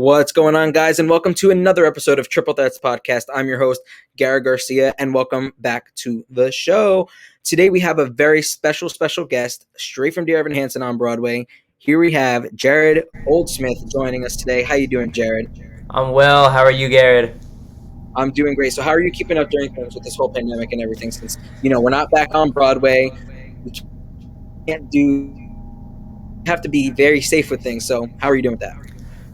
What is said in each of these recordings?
What's going on, guys, and welcome to another episode of Triple Threats Podcast. I'm your host, Garrett Garcia, and welcome back to the show. Today we have a very special guest straight from Dear Evan Hansen on Broadway. Here we have Jared Goldsmith joining us today. How you doing, Jared? I'm well. How are you, Garrett? I'm doing great. So how are you keeping up during things with this whole pandemic and everything since, we're not back on Broadway? We have to be very safe with things. So how are you doing with that?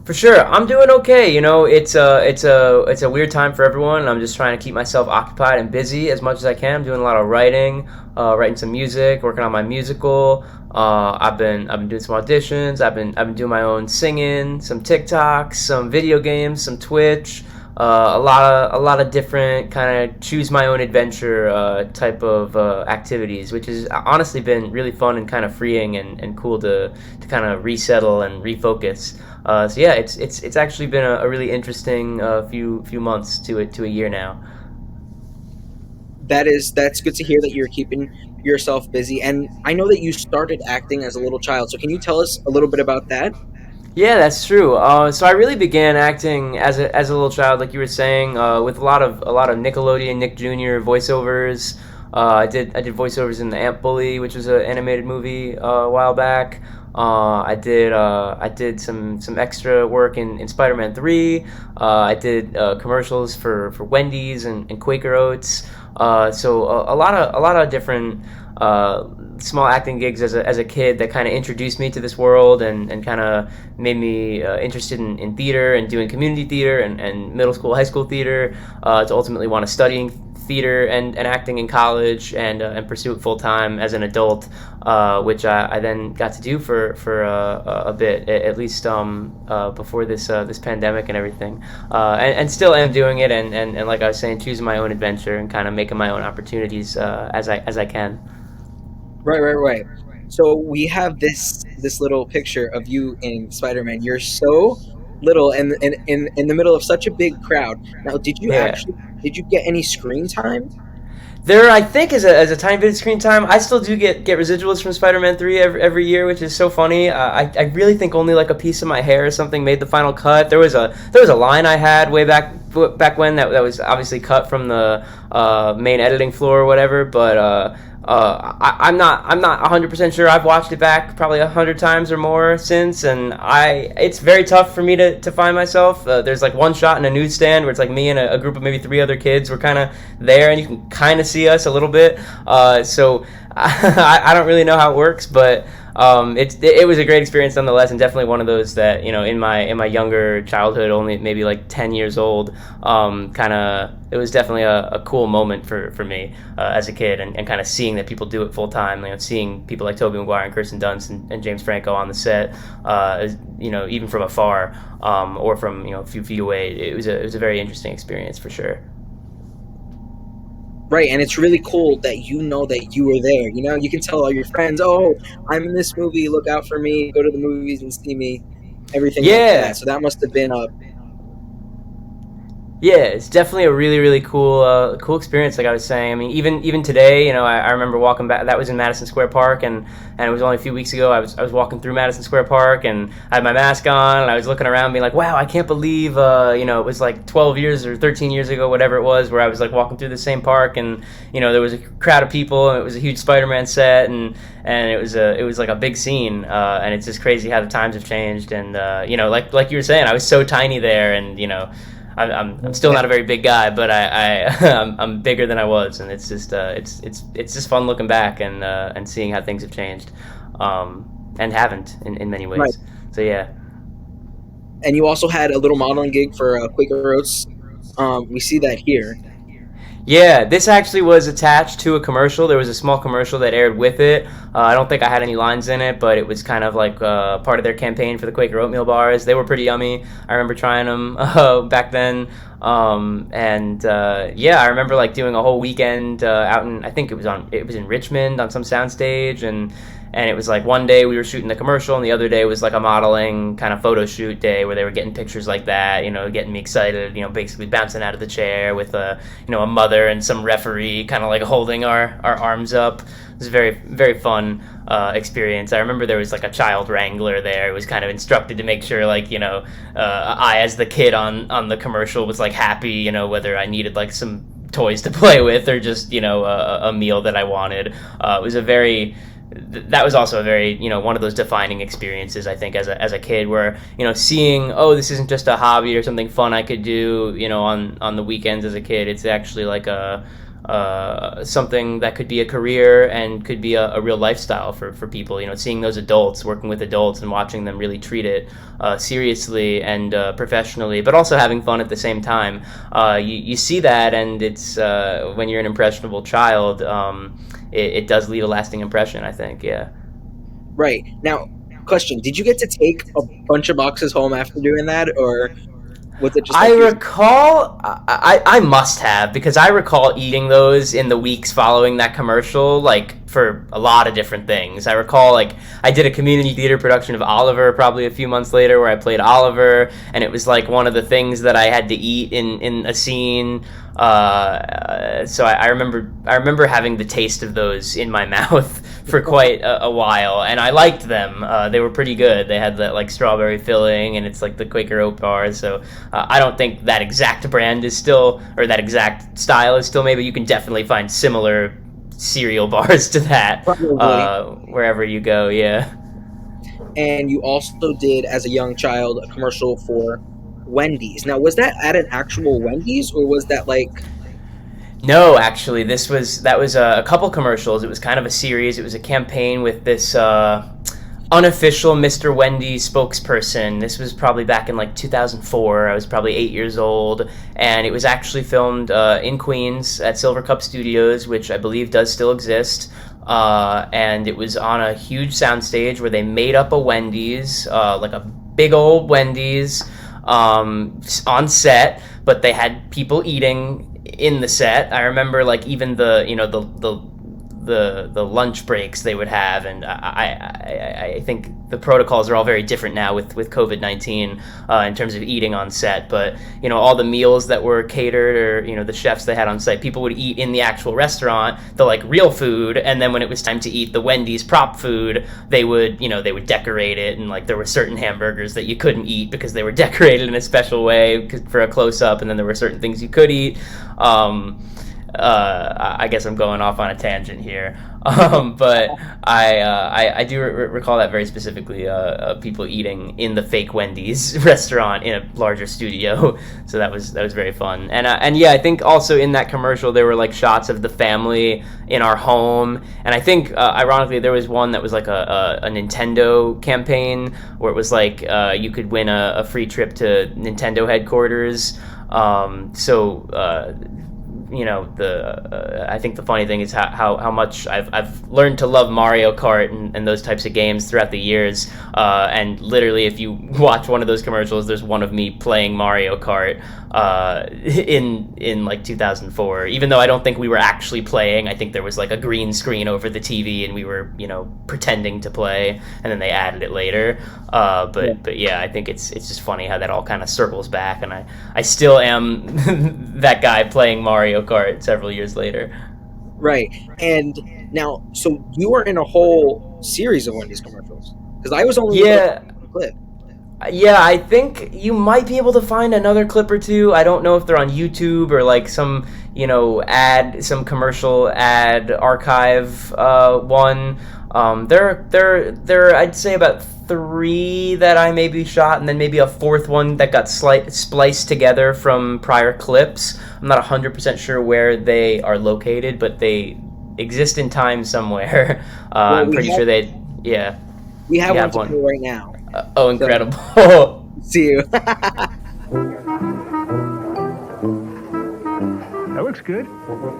For sure, I'm doing okay. It's a weird time for everyone. I'm just trying to keep myself occupied and busy as much as I can. I'm doing a lot of writing, writing some music, working on my musical. I've been doing some auditions. I've been doing my own singing, some TikToks, some video games, some Twitch. A lot of different kind of choose my own adventure type of activities, which has honestly been really fun and kind of freeing and cool to kind of resettle and refocus. So yeah, it's actually been a really interesting few months to a year now. That's good to hear that you're keeping yourself busy. And I know that you started acting as a little child. So can you tell us a little bit about that? Yeah, that's true. So I really began acting as a little child, like you were saying, with a lot of Nickelodeon, Nick Jr. voiceovers. I did voiceovers in The Ant Bully, which was an animated movie a while back. I did some extra work in Spider-Man 3. I did commercials for Wendy's and Quaker Oats. So a lot of different small acting gigs as a kid that kind of introduced me to this world and kind of made me interested in theater and doing community theater and middle school, high school theater, to ultimately want to studying theater and acting in college and pursue it full time as an adult, which I then got to do for a bit, at least before this pandemic and everything, and still am doing it and like I was saying, choosing my own adventure and kind of making my own opportunities as I can. Right. So we have this little picture of you in Spider-Man. You're so little and in the middle of such a big crowd. Now, Yeah. did you get any screen time? There, I think, is a tiny bit of screen time. I still do get residuals from Spider-Man 3 every year, which is so funny. I really think only like a piece of my hair or something made the final cut. There was a line I had way back when that was obviously cut from the main editing floor or whatever, but I'm not 100% sure. I've watched it back probably 100 times or more since, and it's very tough for me to find myself. There's like one shot in a newsstand where it's like me and a group of maybe three other kids. We're kind of there, and you can kind of see us a little bit. So I don't really know how it works, but it was a great experience nonetheless, and definitely one of those that in my younger childhood, only maybe like 10 years old, kind of it was definitely a cool moment for me as a kid, and kind of seeing that people do it full time. Seeing people like Tobey Maguire and Kirsten Dunst and James Franco on the set, even from afar, or from a few feet away. It was a very interesting experience for sure. Right, and it's really cool that that you were there. You can tell all your friends, "Oh, I'm in this movie. Look out for me. Go to the movies and see me." Everything like Yeah. that. So that must have been a Yeah, it's definitely a really, really cool experience. Like I was saying, I mean, even today, I remember walking back. That was in Madison Square Park, and it was only a few weeks ago. I was walking through Madison Square Park, and I had my mask on, and I was looking around, being like, "Wow, I can't believe, it was like 12 years or 13 years ago, whatever it was, where I was like walking through the same park, and there was a crowd of people, and it was a huge Spider-Man set, and it was like a big scene, and it's just crazy how the times have changed, and like you were saying, I was so tiny there, and I'm still not a very big guy, but I'm bigger than I was, and it's just it's just fun looking back and seeing how things have changed, and haven't in many right. ways. So yeah. And you also had a little modeling gig for Quaker Oats. We see that here. Yeah, this actually was attached to a commercial. There was a small commercial that aired with it. I don't think I had any lines in it, but it was kind of like part of their campaign for the Quaker oatmeal bars. They were pretty yummy. I remember trying them back then. Yeah, I remember like doing a whole weekend out in, I think it was in Richmond on some soundstage, and it was like one day we were shooting the commercial, and the other day was like a modeling kind of photo shoot day where they were getting pictures like that, getting me excited, basically bouncing out of the chair with a mother and some referee kind of like holding our arms up. was a very, very fun experience. I remember there was like a child wrangler there who was kind of instructed to make sure, like, I, as the kid on the commercial, was like happy, whether I needed like some toys to play with or just, a meal that I wanted. It was that was also a very, one of those defining experiences, I think, as a kid, where, seeing, oh, this isn't just a hobby or something fun I could do, on the weekends as a kid. It's actually like something that could be a career and could be a real lifestyle for people. Seeing those adults, working with adults and watching them really treat it seriously and professionally, but also having fun at the same time. You see that, and it's when you're an impressionable child, it does leave a lasting impression, I think. Yeah. Right. Now, question, did you get to take a bunch of boxes home after doing that, or was it just I recall, I must have, because I recall eating those in the weeks following that commercial, like, for a lot of different things. I recall, like, I did a community theater production of Oliver probably a few months later, where I played Oliver, and it was like one of the things that I had to eat in a scene. So I remember having the taste of those in my mouth for quite a while, and I liked them. They were pretty good. They had that like strawberry filling, and it's like the Quaker Oat bars. So I don't think that exact brand is still, or that exact style is still made, but you can definitely find similar cereal bars to that wherever you go. Yeah. And you also did, as a young child, a commercial for Wendy's. Now, was that at an actual Wendy's, or was that like... No, actually, that was a couple commercials. It was kind of a series. It was a campaign with this unofficial Mr. Wendy's spokesperson. This was probably back in like 2004. I was probably 8 years old, and it was actually filmed in Queens at Silver Cup Studios, which I believe does still exist. And it was on a huge soundstage where they made up a Wendy's, like a big old Wendy's, on set, but they had people eating in the set. I remember, like, even the lunch breaks they would have, and I think the protocols are all very different now with COVID-19 in terms of eating on set, but all the meals that were catered, or the chefs they had on site, people would eat in the actual restaurant, the like real food, and then when it was time to eat the Wendy's prop food, they would decorate it, and like there were certain hamburgers that you couldn't eat because they were decorated in a special way for a close-up, and then there were certain things you could eat. I guess I'm going off on a tangent here, but I do recall that very specifically. People eating in the fake Wendy's restaurant in a larger studio, so that was very fun. And yeah, I think also in that commercial there were like shots of the family in our home, and I think ironically there was one that was like a Nintendo campaign where it was like you could win a free trip to Nintendo headquarters. I think the funny thing is how much I've learned to love Mario Kart and those types of games throughout the years. And literally, if you watch one of those commercials, there's one of me playing Mario Kart in like 2004. Even though I don't think we were actually playing, I think there was like a green screen over the TV and we were pretending to play, and then they added it later. But yeah, I think it's just funny how that all kind of circles back, and I still am that guy playing Mario Kart several years later. Right. And now, so you were in a whole series of Wendy's commercials, because I was only a clip. Yeah, I think you might be able to find another clip or two. I don't know if they're on YouTube or like some some commercial ad archive one. There I'd say about 3 that I maybe shot, and then maybe a 4th one that got spliced together from prior clips. I'm not 100% sure where they are located, but they exist in time somewhere. I'm pretty sure they, yeah. We have one right now. Oh, incredible. So, see you. That looks good.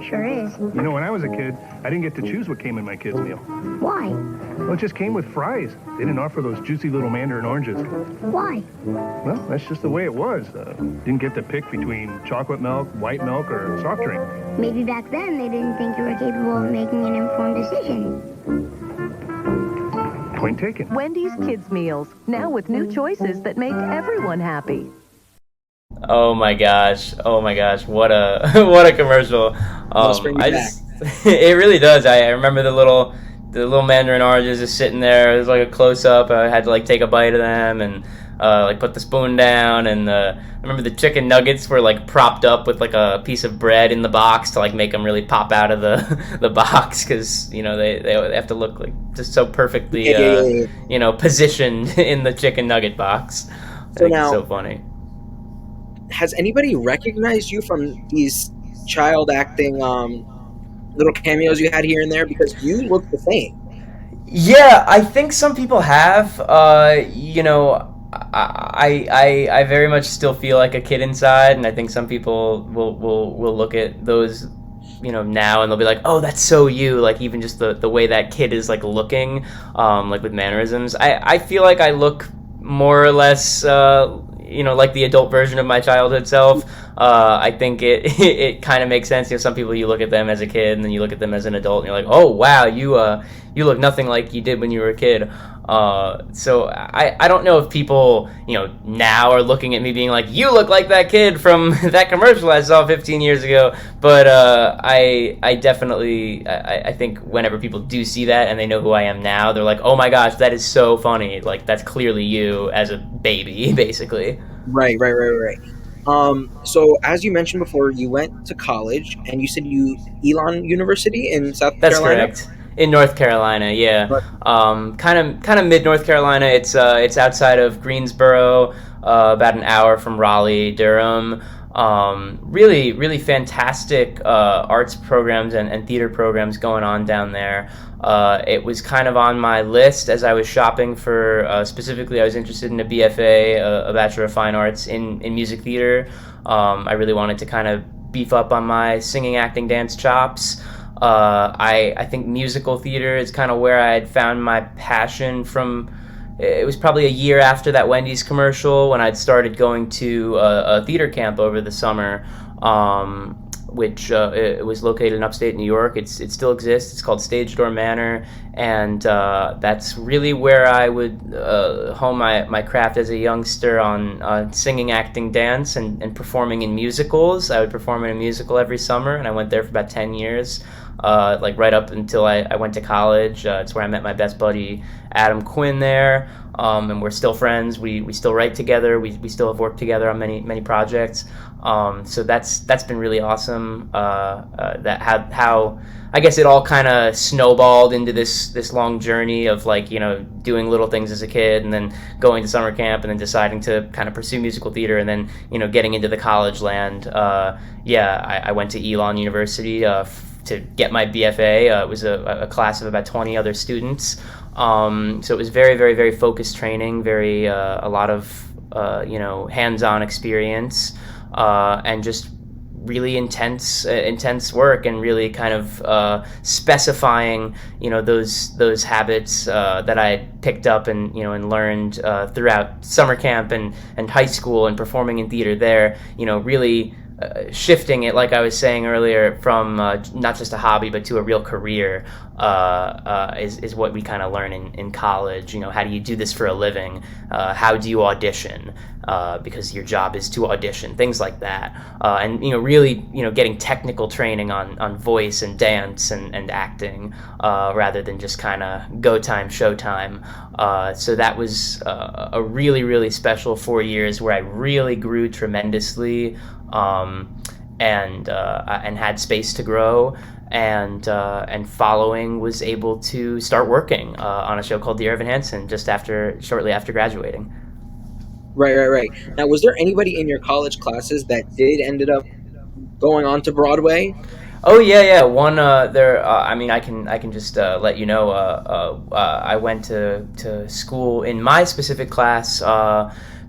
Sure is. When I was a kid, I didn't get to choose what came in my kids' meal. Why? Well, it just came with fries. They didn't offer those juicy little mandarin oranges. Why? Well, that's just the way it was. Didn't get to pick between chocolate milk, white milk, or soft drink. Maybe back then they didn't think you were capable of making an informed decision. Point taken. Wendy's Kids Meals, now with new choices that make everyone happy. Oh my gosh, what a what a commercial. It really does. I remember the little mandarin oranges just sitting there. It was like a close up. I had to like take a bite of them and like put the spoon down. And I remember the chicken nuggets were like propped up with like a piece of bread in the box to like make them really pop out of the box, because they have to look like just so perfectly positioned in the chicken nugget box. I think it's so funny. Has anybody recognized you from these child acting little cameos you had here and there? Because you look the same. Yeah, I think some people have. I very much still feel like a kid inside, and I think some people will look at those, now, and they'll be like, oh, that's so you. Like, even just the way that kid is like looking, like with mannerisms. I feel like I look more or less, like the adult version of my childhood self. I think it kind of makes sense. Some people, you look at them as a kid and then you look at them as an adult and you're like, oh wow, you look nothing like you did when you were a kid. So I don't know if people now are looking at me being like, you look like that kid from that commercial I saw 15 years ago. But I definitely I think whenever people do see that and they know who I am now, they're like, oh my gosh, that is so funny. Like, that's clearly you as a baby, basically. Right. So as you mentioned before, you went to college and you said Elon University in South Carolina? That's correct. In North Carolina, yeah. Kind of mid North Carolina. It's outside of Greensboro, about an hour from Raleigh, Durham. Really, really fantastic arts programs and theater programs going on down there. It was kind of on my list as I was shopping for, specifically I was interested in a BFA, a Bachelor of Fine Arts in music theater. I really wanted to kind of beef up on my singing, acting, dance chops. I think musical theater is kind of where I had found my passion from. It was probably a year after that Wendy's commercial when I'd started going to a theater camp over the summer, which it was located in upstate New York. It still exists. It's called Stage Door Manor, and that's really where I would hone my craft as a youngster on singing, acting, dance, and performing in musicals. I would perform in a musical every summer, and I went there for about 10 years. Like right up until I went to college. It's where I met my best buddy Adam Quinn there, and we're still friends. We still write together. We still have worked together on many projects. So that's been really awesome. That how I guess it all kind of snowballed into this long journey of like doing little things as a kid and then going to summer camp and then deciding to kind of pursue musical theater and then getting into the college land. I went to Elon University to get my BFA. It was a class of about 20 other students. So it was very, very, very focused training, very a lot of hands-on experience, and just really intense work, and really kind of specifying those habits that I picked up and and learned throughout summer camp and high school and performing in theater there. Really shifting it, like I was saying earlier, from not just a hobby but to a real career is what we kind of learn in college. How do you do this for a living? How do you audition? Because your job is to audition, things like that. And really getting technical training on voice and dance and acting, rather than just kind of go time, show time. So that was a really, really special 4 years where I really grew tremendously, and had space to grow, and following was able to start working on a show called Dear Evan Hansen shortly after graduating. Right. Now, was there anybody in your college classes that ended up going on to Broadway? Oh yeah. One there. I can just let you know. I went to school in my specific class.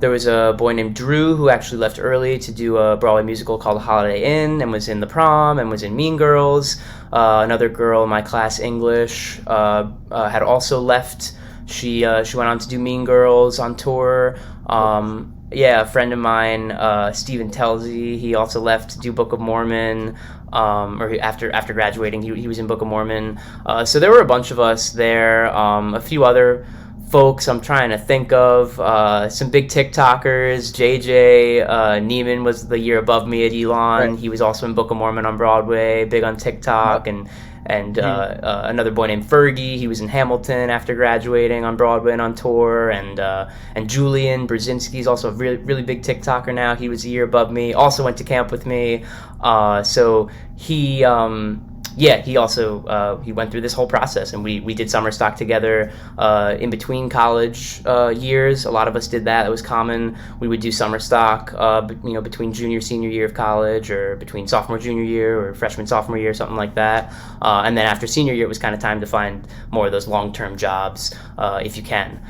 There was a boy named Drew who actually left early to do a Broadway musical called Holiday Inn, and was in The Prom and was in Mean Girls. Another girl in my class, English, had also left. She went on to do Mean Girls on tour. A friend of mine, Stephen Telsey, he also left to do Book of Mormon. After graduating, he was in Book of Mormon. So there were a bunch of us there. A few other folks I'm trying to think of. Some big TikTokers. JJ Neiman was the year above me at Elon. Right. He was also in Book of Mormon on Broadway, big on TikTok, and another boy named Fergie. He was in Hamilton after graduating on Broadway and on tour. And Julian Brzezinski's also a really, really big TikToker now. He was a year above me. Also went to camp with me. So he he also he went through this whole process, and we did summer stock together in between college years. A lot of us did that. It was common. We would do summer stock, between junior senior year of college, or between sophomore junior year, or freshman sophomore year, something like that. And then after senior year, it was kind of time to find more of those long-term jobs if you can.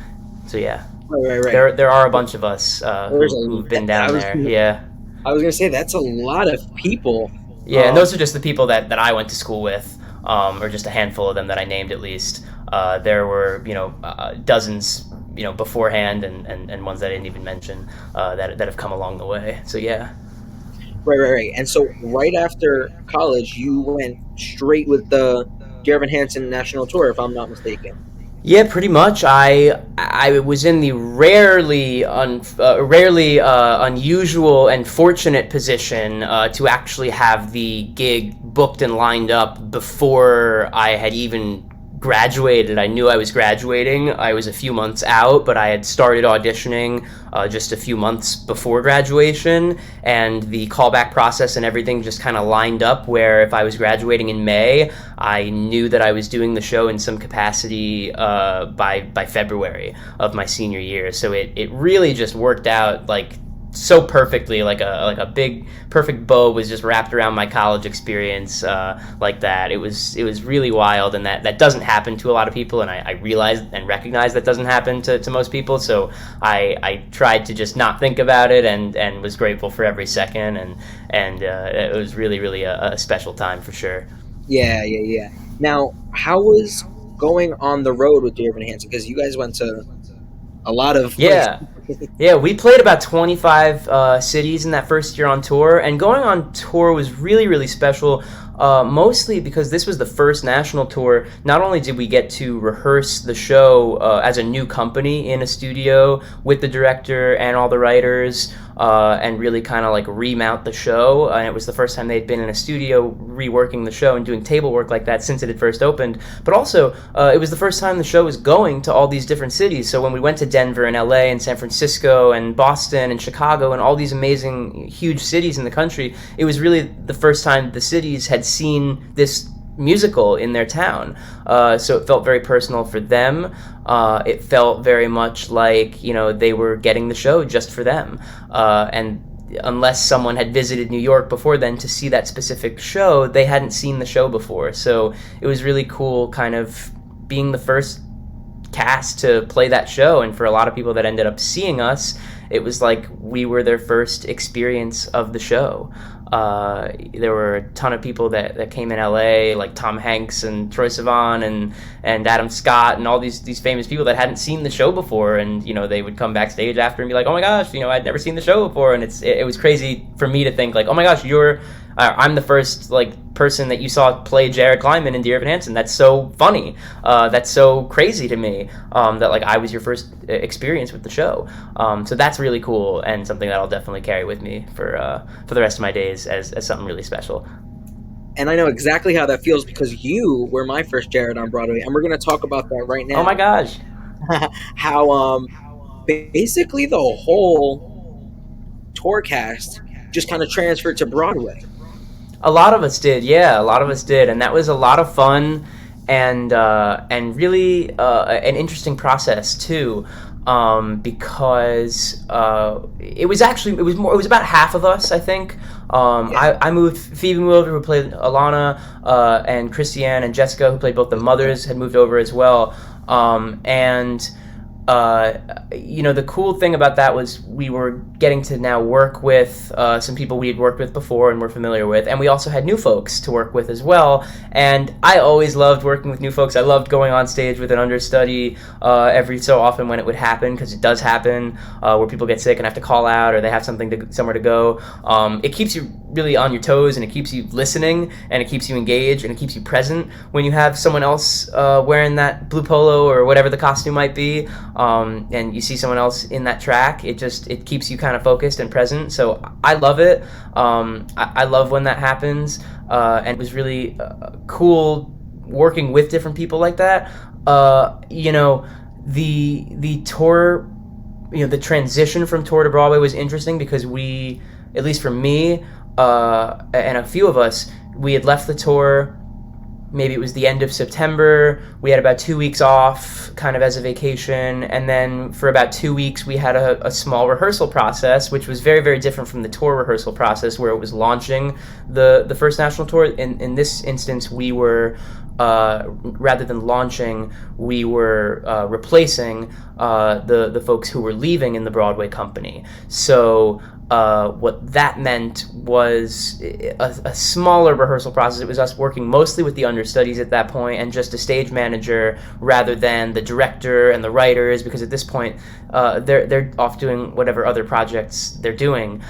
So yeah, Right. there are a bunch of us who've been down there. Yeah. I was gonna say that's a lot of people. Yeah, and those are just the people that I went to school with, or just a handful of them that I named at least. There were, dozens, beforehand, and ones that I didn't even mention that have come along the way. So yeah. Right. And so right after college, you went straight with the Dear Hansen national tour, if I'm not mistaken. Yeah, pretty much. I was in the rarely unusual and fortunate position to actually have the gig booked and lined up before I had even graduated. I knew I was graduating. I was a few months out, but I had started auditioning just a few months before graduation, and the callback process and everything just kind of lined up where if I was graduating in May, I knew that I was doing the show in some capacity by February of my senior year. So it really just worked out like so perfectly, like a big perfect bow was just wrapped around my college experience like that. It was really wild, and that doesn't happen to a lot of people, and I realized and recognized that doesn't happen to most people. So I tried to just not think about it, and was grateful for every second, and it was really a special time for sure. Yeah. Now, how was going on the road with Dear Hansen? Because you guys went to a lot of places. Yeah, we played about 25 cities in that first year on tour, and going on tour was really special, mostly because this was the first national tour. Not only did we get to rehearse the show as a new company in a studio with the director and all the writers, and really kind of like remount the show, and it was the first time they'd been in a studio reworking the show and doing table work like that since it had first opened, but also it was the first time the show was going to all these different cities. So when we went to Denver and LA and San Francisco and Boston and Chicago and all these amazing huge cities in the country, it was really the first time the cities had seen this musical in their town. So it felt very personal for them. It felt very much like, they were getting the show just for them. And unless someone had visited New York before then to see that specific show, they hadn't seen the show before. So it was really cool kind of being the first cast to play that show. And for a lot of people that ended up seeing us, it was like we were their first experience of the show. There were a ton of people that came in LA, like Tom Hanks and Troye Sivan and Adam Scott and all these famous people that hadn't seen the show before, and they would come backstage after and be like, oh my gosh, I'd never seen the show before. And it was crazy for me to think like, oh my gosh, I'm the first person that you saw play Jared Kleinman in Dear Evan Hansen. That's so funny. That's so crazy to me that I was your first experience with the show. So that's really cool, and something that I'll definitely carry with me for the rest of my days as something really special. And I know exactly how that feels because you were my first Jared on Broadway, and we're going to talk about that right now. Oh my gosh. How basically the whole tour cast just kind of transferred to Broadway. A lot of us did, and that was a lot of fun, and really an interesting process too, because it was about half of us, I think. I moved. Phoebe moved over, who played Alana, and Christiane and Jessica, who played both the mothers, had moved over as well, and. The cool thing about that was we were getting to now work with some people we had worked with before and were familiar with, and we also had new folks to work with as well. And I always loved working with new folks. I loved going on stage with an understudy every so often when it would happen, because it does happen where people get sick and have to call out, or they have somewhere to go. It keeps you really on your toes, and it keeps you listening, and it keeps you engaged, and it keeps you present when you have someone else wearing that blue polo or whatever the costume might be, and you see someone else in that track. It keeps you kind of focused and present. So I love it. I love when that happens, and it was really cool working with different people like that. The tour, the transition from tour to Broadway was interesting because we, at least for me, and a few of us, we had left the tour, maybe it was the end of September. We had about 2 weeks off, kind of as a vacation, and then for about 2 weeks we had a small rehearsal process, which was very, very different from the tour rehearsal process where it was launching the first national tour. In this instance, we were, rather than launching, we were replacing the folks who were leaving in the Broadway company. So what that meant was a smaller rehearsal process. It was us working mostly with the understudies at that point and just a stage manager rather than the director and the writers, because at this point they're off doing whatever other projects they're doing.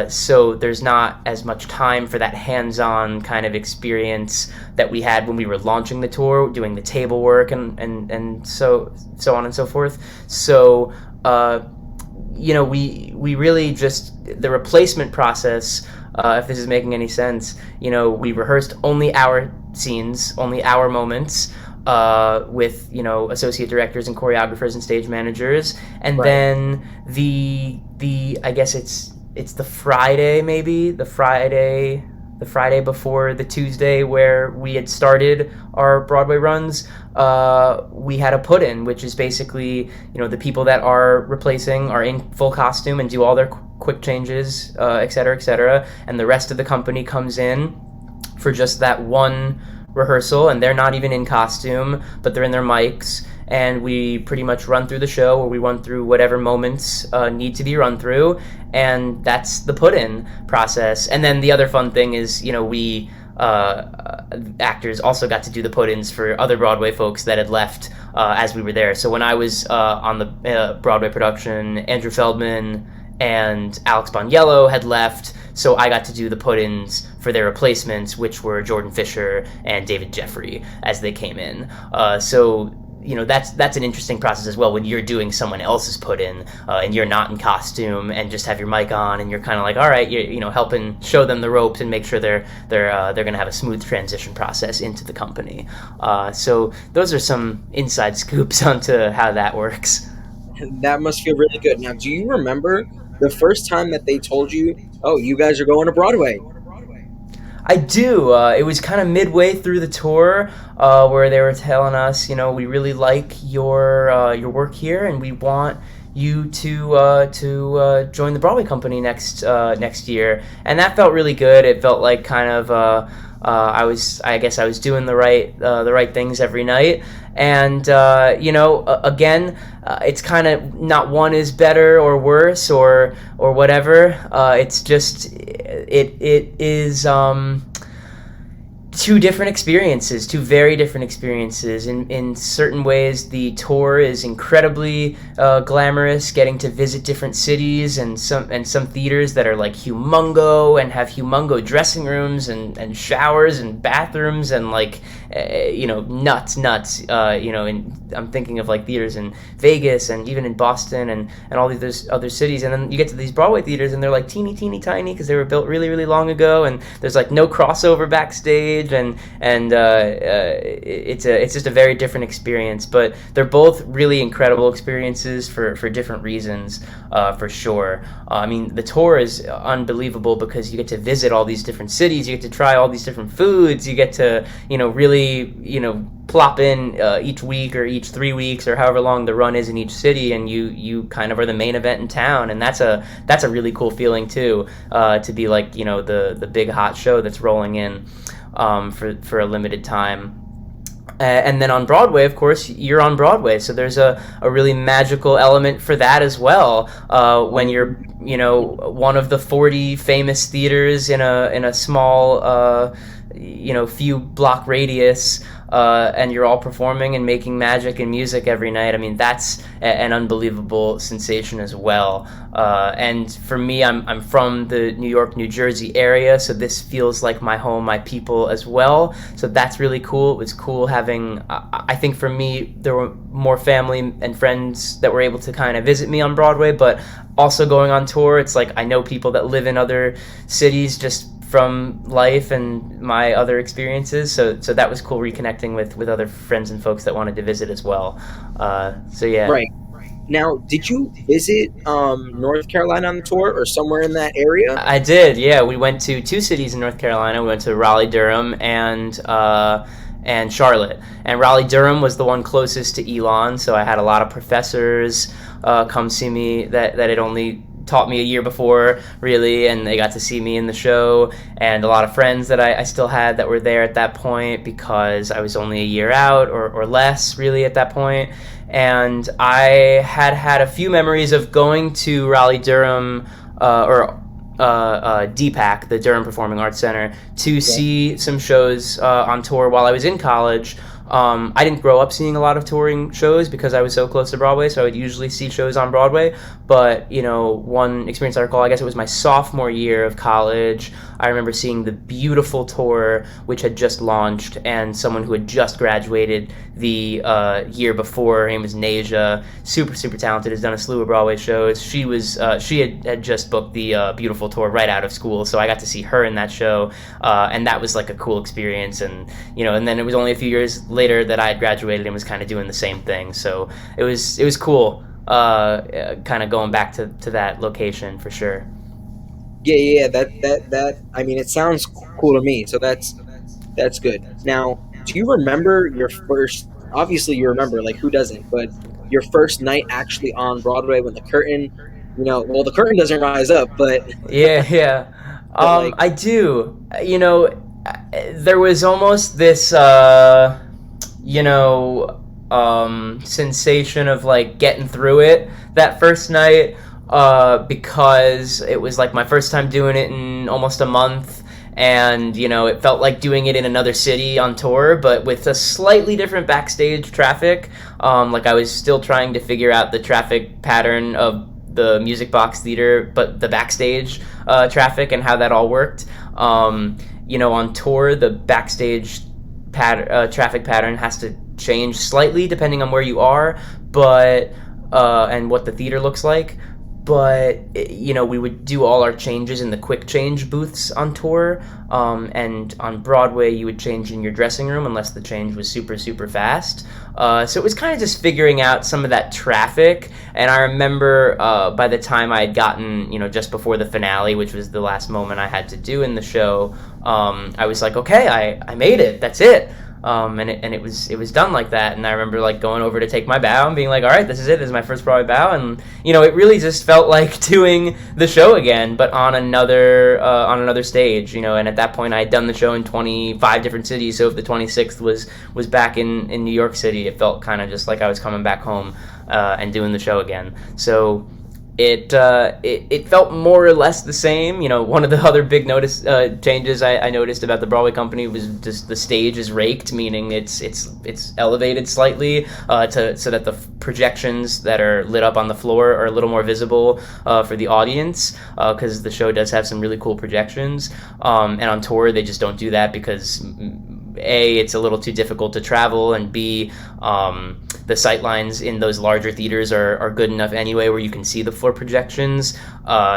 So there's not as much time for that hands-on kind of experience that we had when we were launching the tour, doing the table work and so on and so forth. So we really just, the replacement process, if this is making any sense, we rehearsed only our scenes, only our moments, with, associate directors and choreographers and stage managers. And right. Then the I guess it's the Friday, maybe, the Friday before the Tuesday where we had started our Broadway runs, we had a put-in, which is basically, the people that are replacing are in full costume and do all their quick changes, et cetera, and the rest of the company comes in for just that one rehearsal, and they're not even in costume, but they're in their mics, and we pretty much run through the show, or we run through whatever moments need to be run through, and that's the put-in process. And then the other fun thing is, we actors also got to do the put-ins for other Broadway folks that had left as we were there. So when I was on the Broadway production, Andrew Feldman and Alex Boniello had left, so I got to do the put-ins for their replacements, which were Jordan Fisher and David Jeffrey as they came in. So that's an interesting process as well when you're doing someone else's put-in and you're not in costume and just have your mic on and you're kind of like, all right, you're helping show them the ropes and make sure they're going to have a smooth transition process into the company. So those are some inside scoops onto how that works. That must feel really good. Now, do you remember the first time that they told you, oh, you guys are going to Broadway? I do. It was kind of midway through the tour where they were telling us, we really like your work here, and we want you to join the Broadway company next year. And that felt really good. It felt like kind of I guess I was doing the right things every night. And again, it's kind of not one is better or worse or whatever. It's just it is two very different experiences. In certain ways, the tour is incredibly glamorous, getting to visit different cities and some theaters that are like humongo and have humongo dressing rooms and showers and bathrooms and like nuts. And I'm thinking of like theaters in Vegas and even in Boston and all these other cities. And then you get to these Broadway theaters and they're like teeny tiny because they were built really, really long ago, and there's like no crossover backstage. And it's just a very different experience, but they're both really incredible experiences for different reasons, for sure. I mean, the tour is unbelievable because you get to visit all these different cities, you get to try all these different foods, you get to really plop in each week or each 3 weeks or however long the run is in each city, and you kind of are the main event in town, and that's a really cool feeling too, to be like the big hot show that's rolling in for a limited time. And then on Broadway, of course, you're on Broadway, so there's a really magical element for that as well. When you're one of the 40 famous theaters in a small few block radius, and you're all performing and making magic and music every night. I mean, that's an unbelievable sensation as well. And for me, I'm from the New York, New Jersey area, so this feels like my home, my people as well. So that's really cool. It was cool having, I think for me, there were more family and friends that were able to kind of visit me on Broadway, but also going on tour, it's like I know people that live in other cities just from life and my other experiences, so that was cool, reconnecting with other friends and folks that wanted to visit as well. So yeah. Right. Now, did you visit North Carolina on the tour or somewhere in that area? I did, yeah. We went to 2 cities in North Carolina. We went to Raleigh, Durham, and Charlotte. And Raleigh, Durham was the one closest to Elon, so I had a lot of professors come see me that had only taught me a year before, really, and they got to see me in the show, and a lot of friends that I still had that were there at that point because I was only a year out or less, really, at that point. And I had a few memories of going to Raleigh, Durham, or DPAC, the Durham Performing Arts Center, to see some shows on tour while I was in college. I didn't grow up seeing a lot of touring shows because I was so close to Broadway, so I would usually see shows on Broadway. But, one experience I recall, I guess it was my sophomore year of college, I remember seeing the beautiful tour, which had just launched, and someone who had just graduated the year before. Her name was Nasia, super, super talented, has done a slew of Broadway shows. She had just booked the beautiful tour right out of school, so I got to see her in that show, and that was like a cool experience. And, and then it was only a few years later that I had graduated and was kind of doing the same thing, so it was cool, kind of going back to that location for sure. Yeah, that I mean, it sounds cool to me, so that's good. Now, do you remember your first, obviously you remember, like, who doesn't, but your first night actually on Broadway when the curtain, well, the curtain doesn't rise up, but yeah. But, I do. There was almost this sensation of like getting through it that first night, because it was like my first time doing it in almost a month, and it felt like doing it in another city on tour, but with a slightly different backstage traffic. Like I was still trying to figure out the traffic pattern of the Music Box Theater, but the backstage traffic and how that all worked. On tour, the backstage traffic pattern has to change slightly depending on where you are, but and what the theater looks like. But we would do all our changes in the quick change booths on tour, and on Broadway you would change in your dressing room unless the change was super, super fast. So it was kind of just figuring out some of that traffic. And I remember by the time I had gotten, just before the finale, which was the last moment I had to do in the show, I was like, okay, I made it, that's it. And it was done like that. And I remember like going over to take my bow and being like, all right, this is my first Broadway bow. And it really just felt like doing the show again, but on another stage. And at that point I had done the show in 25 different cities, so if the 26th was back in New York City, it felt kind of just like I was coming back home and doing the show again. So it felt more or less the same. One of the other big changes I noticed about the Broadway company was just the stage is raked, meaning it's elevated slightly so that the projections that are lit up on the floor are a little more visible for the audience, because the show does have some really cool projections, and on tour they just don't do that because A, it's a little too difficult to travel, and B, the sightlines in those larger theaters are good enough anyway where you can see the floor projections.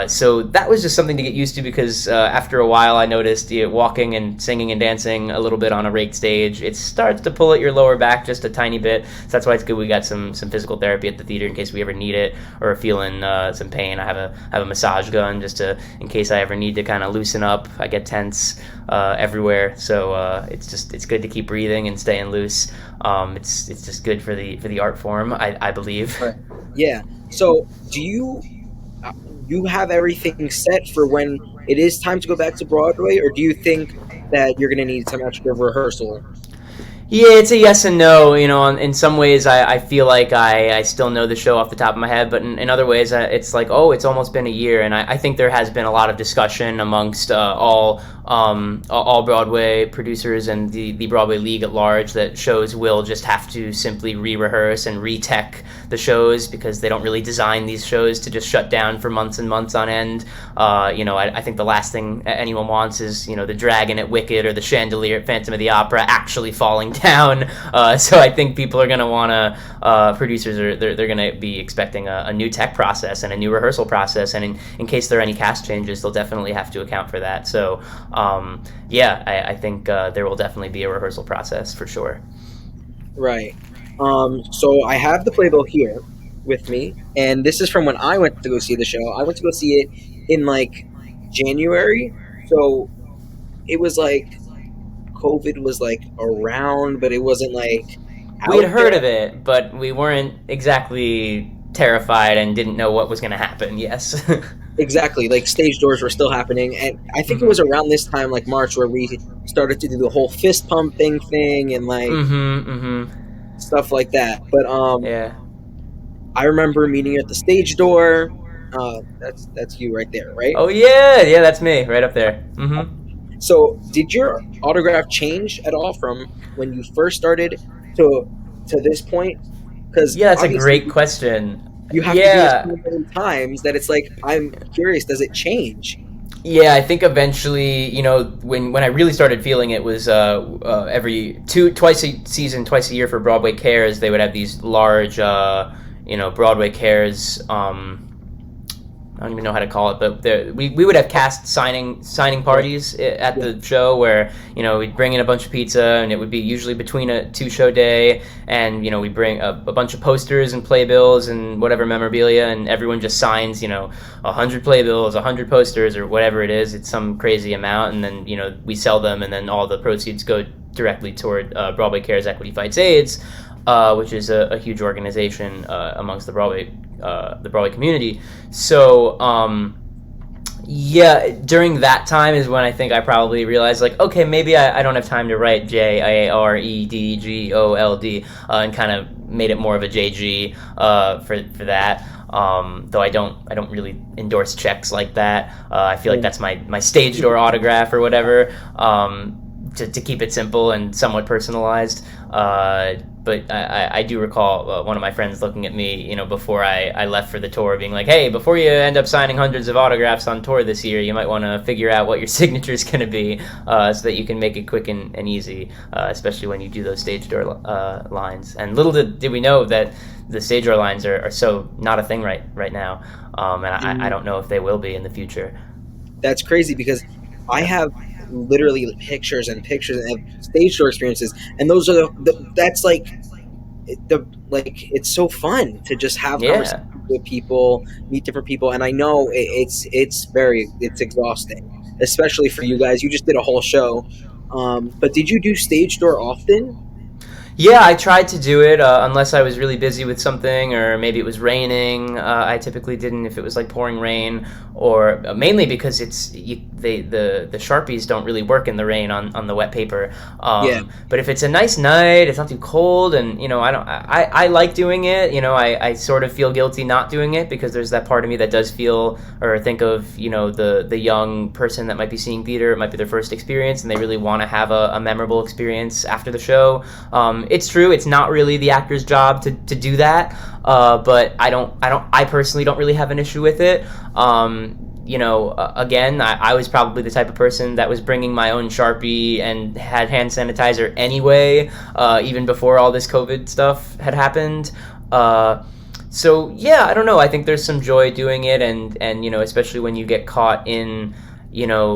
So that was just something to get used to, because after a while I noticed walking and singing and dancing a little bit on a raked stage, it starts to pull at your lower back just a tiny bit. So that's why it's good we got some physical therapy at the theater in case we ever need it or are feeling some pain. I have a massage gun just in case I ever need to kind of loosen up. I get tense everywhere, so it's good to keep breathing and staying loose. It's just good for the art form, I believe. Right. Yeah. So do you have everything set for when it is time to go back to Broadway, or do you think that you're going to need some extra rehearsal? Yeah, it's a yes and no. In some ways, I feel like I still know the show off the top of my head, but in other ways, it's like, oh, it's almost been a year, and I think there has been a lot of discussion amongst all Broadway producers and the Broadway League at large that shows will just have to simply re-rehearse and re-tech the shows because they don't really design these shows to just shut down for months and months on end. I think the last thing anyone wants is the dragon at Wicked or the chandelier at Phantom of the Opera actually falling down. So I think people are going to want to, producers they're going to be expecting a new tech process and a new rehearsal process. And in case there are any cast changes, they'll definitely have to account for that. So I think there will definitely be a rehearsal process for sure. Right. So I have the playbill here with me, and this is from when I went to go see the show. I went to go see it in like January, so it was like COVID was like around, but it wasn't like we had heard of it, but we weren't exactly terrified and didn't know what was going to happen. Yes. Exactly, like stage doors were still happening, and I think it was around this time, like March, where we started to do the whole fist pumping thing and like stuff like that. But yeah, I remember meeting you at the stage door. That's you right there, right? Oh yeah, that's me right up there. So did your autograph change at all from when you first started to this point? Because that's a great question. You have to do it so many times that it's like, I'm curious, does it change? Yeah, I think eventually, when I really started feeling it was twice a season, twice a year for Broadway Cares, they would have these large, Broadway Cares. I don't even know how to call it, but we would have cast signing parties at the show where we'd bring in a bunch of pizza, and it would be usually between a 2-show day, and we'd bring a bunch of posters and playbills and whatever memorabilia, and everyone just signs 100 playbills, 100 posters, or whatever it is. It's some crazy amount, and then we sell them, and then all the proceeds go directly toward Broadway Cares Equity Fights AIDS, which is a huge organization amongst the Broadway community. So during that time is when I think I probably realized, like, okay, maybe I don't have time to write JAREDGOLD, and kind of made it more of a JG for that. Though I don't really endorse checks like that. I feel like that's my stage door autograph or whatever, to keep it simple and somewhat personalized. But I do recall one of my friends looking at me, before I left for the tour, being like, hey, before you end up signing hundreds of autographs on tour this year, you might want to figure out what your signature is going to be, so that you can make it quick and easy, especially when you do those stage door lines. And little did we know that the stage door lines are so not a thing right now, and I don't know if they will be in the future. That's crazy, because I have literally pictures and pictures of stage door experiences, and those are that's like it's so fun to just have conversations with people, meet different people, and I know it's exhausting, especially for you guys. You just did a whole show, but did you do stage door often? Yeah, I tried to do it unless I was really busy with something, or maybe it was raining. I typically didn't if it was like pouring rain, or mainly because the Sharpies don't really work in the rain on the wet paper. But if it's a nice night, it's not too cold, and I like doing it. I sort of feel guilty not doing it, because there's that part of me that does feel or think of the young person that might be seeing theater. It might be their first experience, and they really want to have a memorable experience after the show. It's true, it's not really the actor's job to do that, but I personally don't really have an issue with it. Again, I was probably the type of person that was bringing my own Sharpie and had hand sanitizer anyway, even before all this COVID stuff had happened. So yeah, I don't know, I think there's some joy doing it, and especially when you get caught in the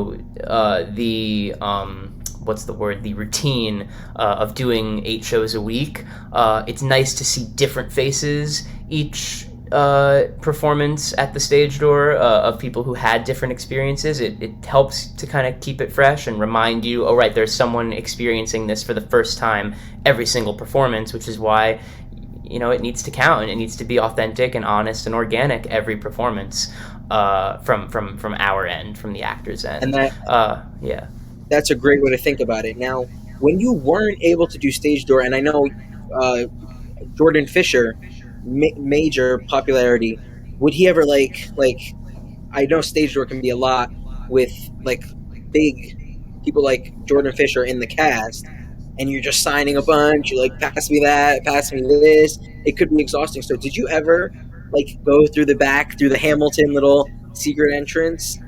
routine of doing 8 shows a week. It's nice to see different faces each performance at the stage door, of people who had different experiences. It helps to kind of keep it fresh and remind you, oh right, there's someone experiencing this for the first time every single performance, which is why it needs to count, and it needs to be authentic and honest and organic every performance, from our end, from the actor's end. And that that's a great way to think about it. Now, when you weren't able to do stage door, and I know uh, Jordan Fisher, major popularity, would he ever like? I know stage door can be a lot with like big people like Jordan Fisher in the cast, and you're just signing a bunch. You're like, pass me that, pass me this. It could be exhausting. So, did you ever like go through the back, through the Hamilton little secret entrance?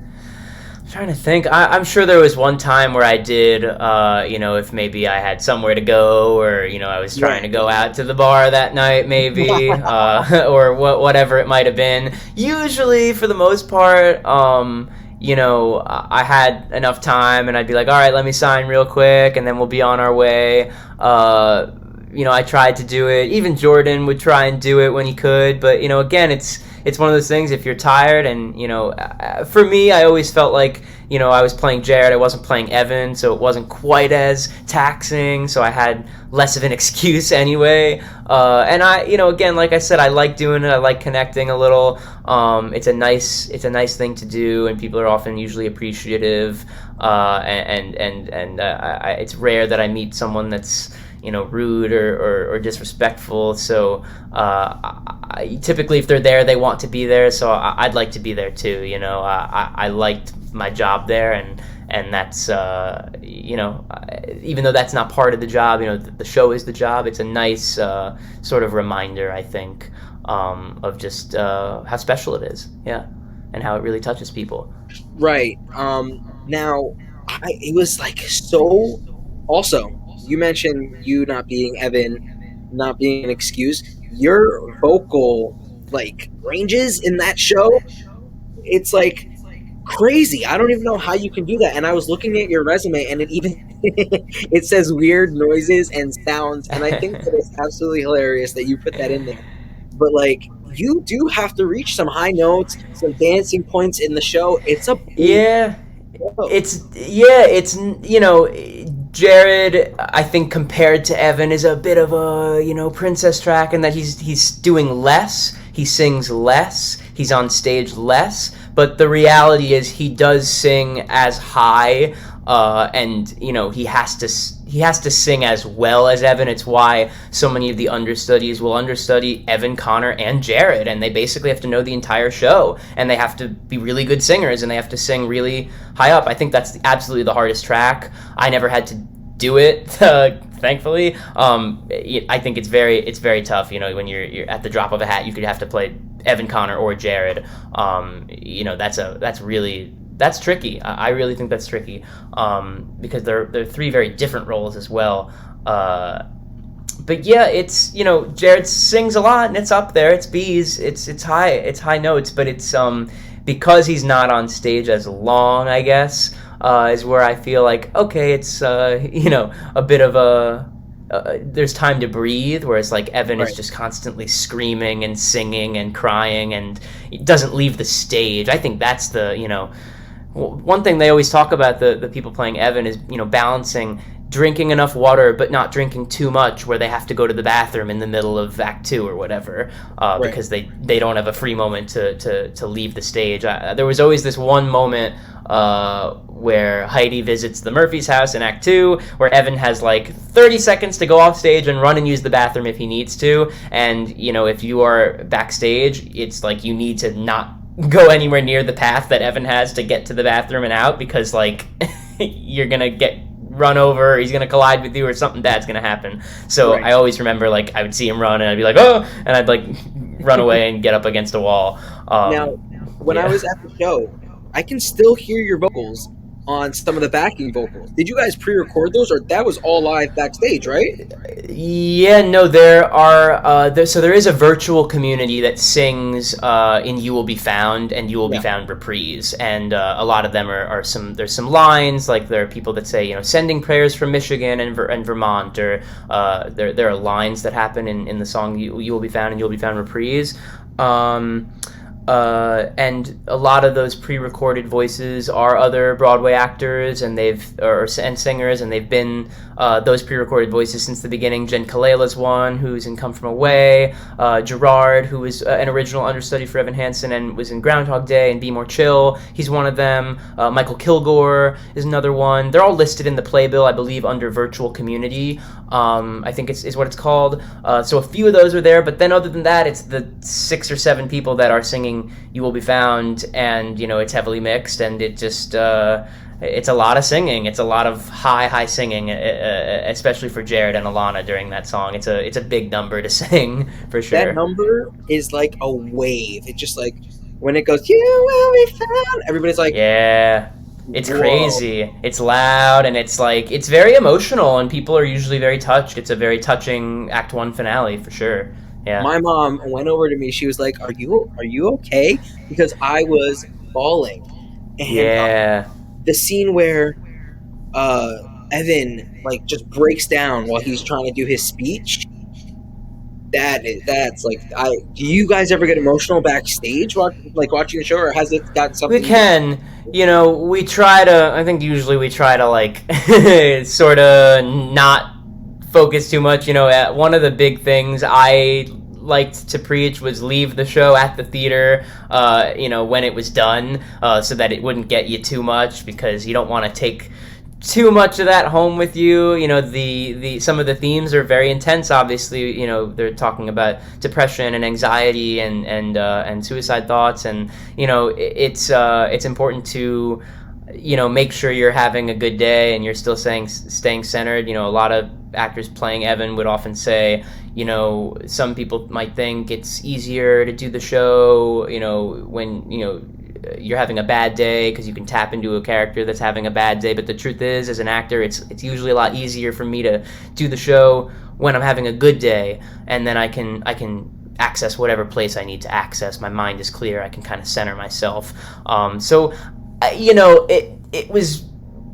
Trying to think. I'm sure there was one time where I did, if maybe I had somewhere to go, or I was trying to go out to the bar that night, maybe, or whatever it might have been. Usually, for the most part, I had enough time, and I'd be like, all right, let me sign real quick, and then we'll be on our way. I tried to do it. Even Jordan would try and do it when he could, but again, it's one of those things. If you're tired, and for me, I always felt like I was playing Jared, I wasn't playing Evan, so it wasn't quite as taxing. So I had less of an excuse anyway. And I, again, like I said, I like doing it. I like connecting a little. It's a nice thing to do, and people are often usually appreciative. It's rare that I meet someone that's rude or disrespectful. So typically, if they're there, they want to be there. So I'd like to be there too. I liked my job there, and that's even though that's not part of the job, the show is the job. It's a nice sort of reminder, I think, of just how special it is. Yeah, and how it really touches people. Right. Now, it was like so. Also, you mentioned you not being Evan, not being an excuse. Your vocal ranges in that show, it's like crazy. I don't even know how you can do that. And I was looking at your resume, and it says weird noises and sounds, and I think that it's absolutely hilarious that you put that in there. But you do have to reach some high notes, some dancing points in the show. It's a Jared, I think, compared to Evan, is a bit of a princess track, in that he's doing less, he sings less, he's on stage less, but the reality is he does sing as high, and he has to sing as well as Evan. It's why so many of the understudies will understudy Evan, Connor, and Jared, and they basically have to know the entire show, and they have to be really good singers, and they have to sing really high up. I think that's absolutely the hardest track. I never had to do it, thankfully. I think it's very tough. When you're at the drop of a hat, you could have to play Evan, Connor, or Jared. That's tricky. I really think that's tricky, because they're three very different roles as well. But yeah, it's Jared sings a lot, and it's up there. It's B's. It's high notes, but it's because he's not on stage as long, I guess, is where I feel like, okay, it's a bit of a there's time to breathe, whereas Evan is just constantly screaming and singing and crying, and it doesn't leave the stage. I think that's the one thing they always talk about, the people playing Evan, is balancing drinking enough water but not drinking too much, where they have to go to the bathroom in the middle of Act 2 or whatever, because they don't have a free moment to leave the stage. There was always this one moment where Heidi visits the Murphy's house in Act 2, where Evan has 30 seconds to go off stage and run and use the bathroom if he needs to, and if you are backstage, it's you need to not go anywhere near the path that Evan has to get to the bathroom and out, because you're gonna get run over, or he's gonna collide with you, or something bad's gonna happen. So I always remember I would see him run, and I'd be like, oh, and I'd run away and get up against a wall. Now, when I was at the show, I can still hear your vocals on some of the backing vocals. Did you guys pre-record those, or that was all live backstage, right? Yeah, no, there are so there is a virtual community that sings in You Will Be Found and You Will Be Found reprise, and a lot of them are there's some lines, there are people that say sending prayers from Michigan and Vermont, or there are lines that happen in the song You Will Be Found and You Will Be Found reprise. And a lot of those pre-recorded voices are other Broadway actors and singers, and they've been those pre-recorded voices since the beginning. Jen Kalela's one, who's in Come From Away. Gerard, who was an original understudy for Evan Hansen and was in Groundhog Day and Be More Chill. He's one of them. Michael Kilgore is another one. They're all listed in the playbill, I believe, under Virtual Community. I think is what it's called. So a few of those are there, but then other than that, it's the 6 or 7 people that are singing You Will Be Found, and it's heavily mixed, and it just it's a lot of singing. It's a lot of high singing, especially for Jared and Alana during that song. It's a big number to sing for sure. That number is like a wave. It's just like when it goes, "You will be found," everybody's like, yeah. It's whoa. Crazy. It's loud, and it's very emotional, and people are usually very touched. It's a very touching Act 1 finale for sure. Yeah. My mom went over to me. She was like, "Are you okay?" Because I was bawling. And, yeah. The scene where Evan just breaks down while he's trying to do his speech. That's like, do you guys ever get emotional backstage watching the show, or has it got something? We can, we try to. I think usually we try to sort of not focus too much. One of the big things I liked to preach was leave the show at the theater, when it was done, so that it wouldn't get you too much, because you don't want to take too much of that home with you. The some of the themes are very intense. Obviously, they're talking about depression and anxiety and suicide thoughts, and it's important to make sure you're having a good day and you're still staying centered. A lot of actors playing Evan would often say, some people might think it's easier to do the show, when you're having a bad day, because you can tap into a character that's having a bad day. But the truth is, as an actor, it's usually a lot easier for me to do the show when I'm having a good day, and then I can access whatever place I need to access. My mind is clear. I can kind of center myself. It was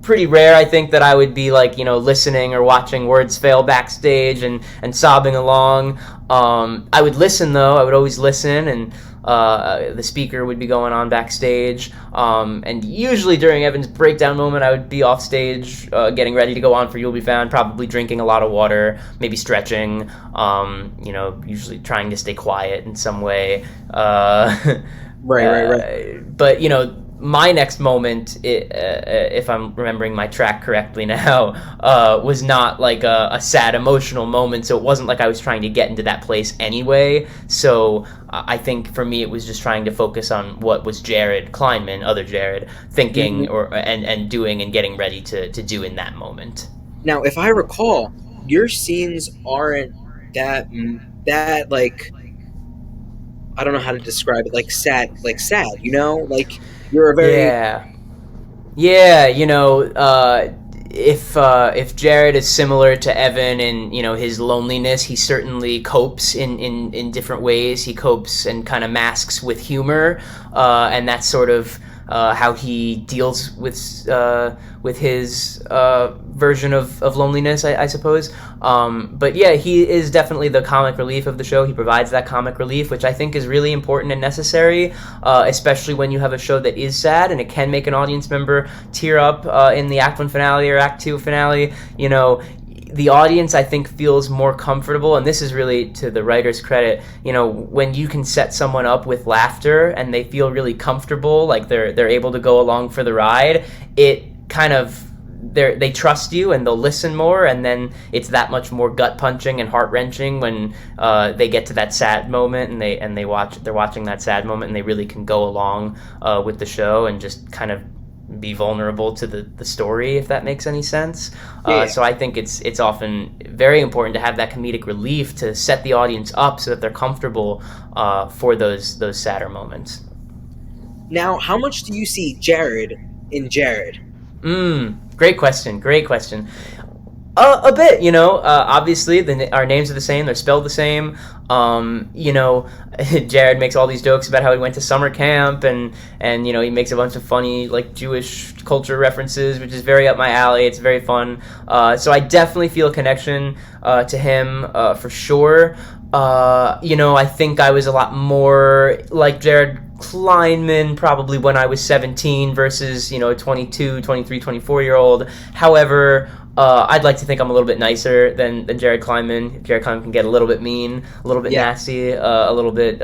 pretty rare, I think, that I would be listening or watching words fail backstage and sobbing along. I would listen, though. I would always listen, and the speaker would be going on backstage. And usually during Evan's breakdown moment, I would be off stage getting ready to go on for You'll Be Found, probably drinking a lot of water, maybe stretching, usually trying to stay quiet in some way. Right. But, my next moment, if I'm remembering my track correctly now, was not like a sad emotional moment, so it wasn't like I was trying to get into that place anyway. So I think for me it was just trying to focus on what was Jared Kleinman, other Jared, thinking and doing and getting ready to do in that moment. Now, if I recall, your scenes aren't that I don't know how to describe it, sad, you're a very if Jared is similar to Evan in his loneliness, he certainly copes in different ways. He copes and kind of masks with humor, and that's sort of how he deals with his version of loneliness, I suppose. But yeah, he is definitely the comic relief of the show. He provides that comic relief, which I think is really important and necessary, especially when you have a show that is sad, and it can make an audience member tear up in the Act 1 finale or Act 2 finale. The audience, I think, feels more comfortable, and this is really to the writer's credit, when you can set someone up with laughter and they feel really comfortable, like they're able to go along for the ride, it kind of, they trust you and they'll listen more, and then it's that much more gut-punching and heart-wrenching when they get to that sad moment and they're watching that sad moment and they really can go along with the show and just kind of be vulnerable to the story, if that makes any sense. So I think it's often very important to have that comedic relief to set the audience up so that they're comfortable for those sadder moments. Now, how much do you see Jared in Jared? Great question. A bit, obviously our names are the same, they're spelled the same. Jared makes all these jokes about how he went to summer camp, and he makes a bunch of funny Jewish culture references, which is very up my alley. It's very fun. So I definitely feel a connection to him for sure. I think I was a lot more like Jared Kleinman probably when I was 17 versus, 22, 23, 24-year-old. However, I'd like to think I'm a little bit nicer than Jared Kleinman. Jared Kleinman can get a little bit mean, a little bit nasty, a little bit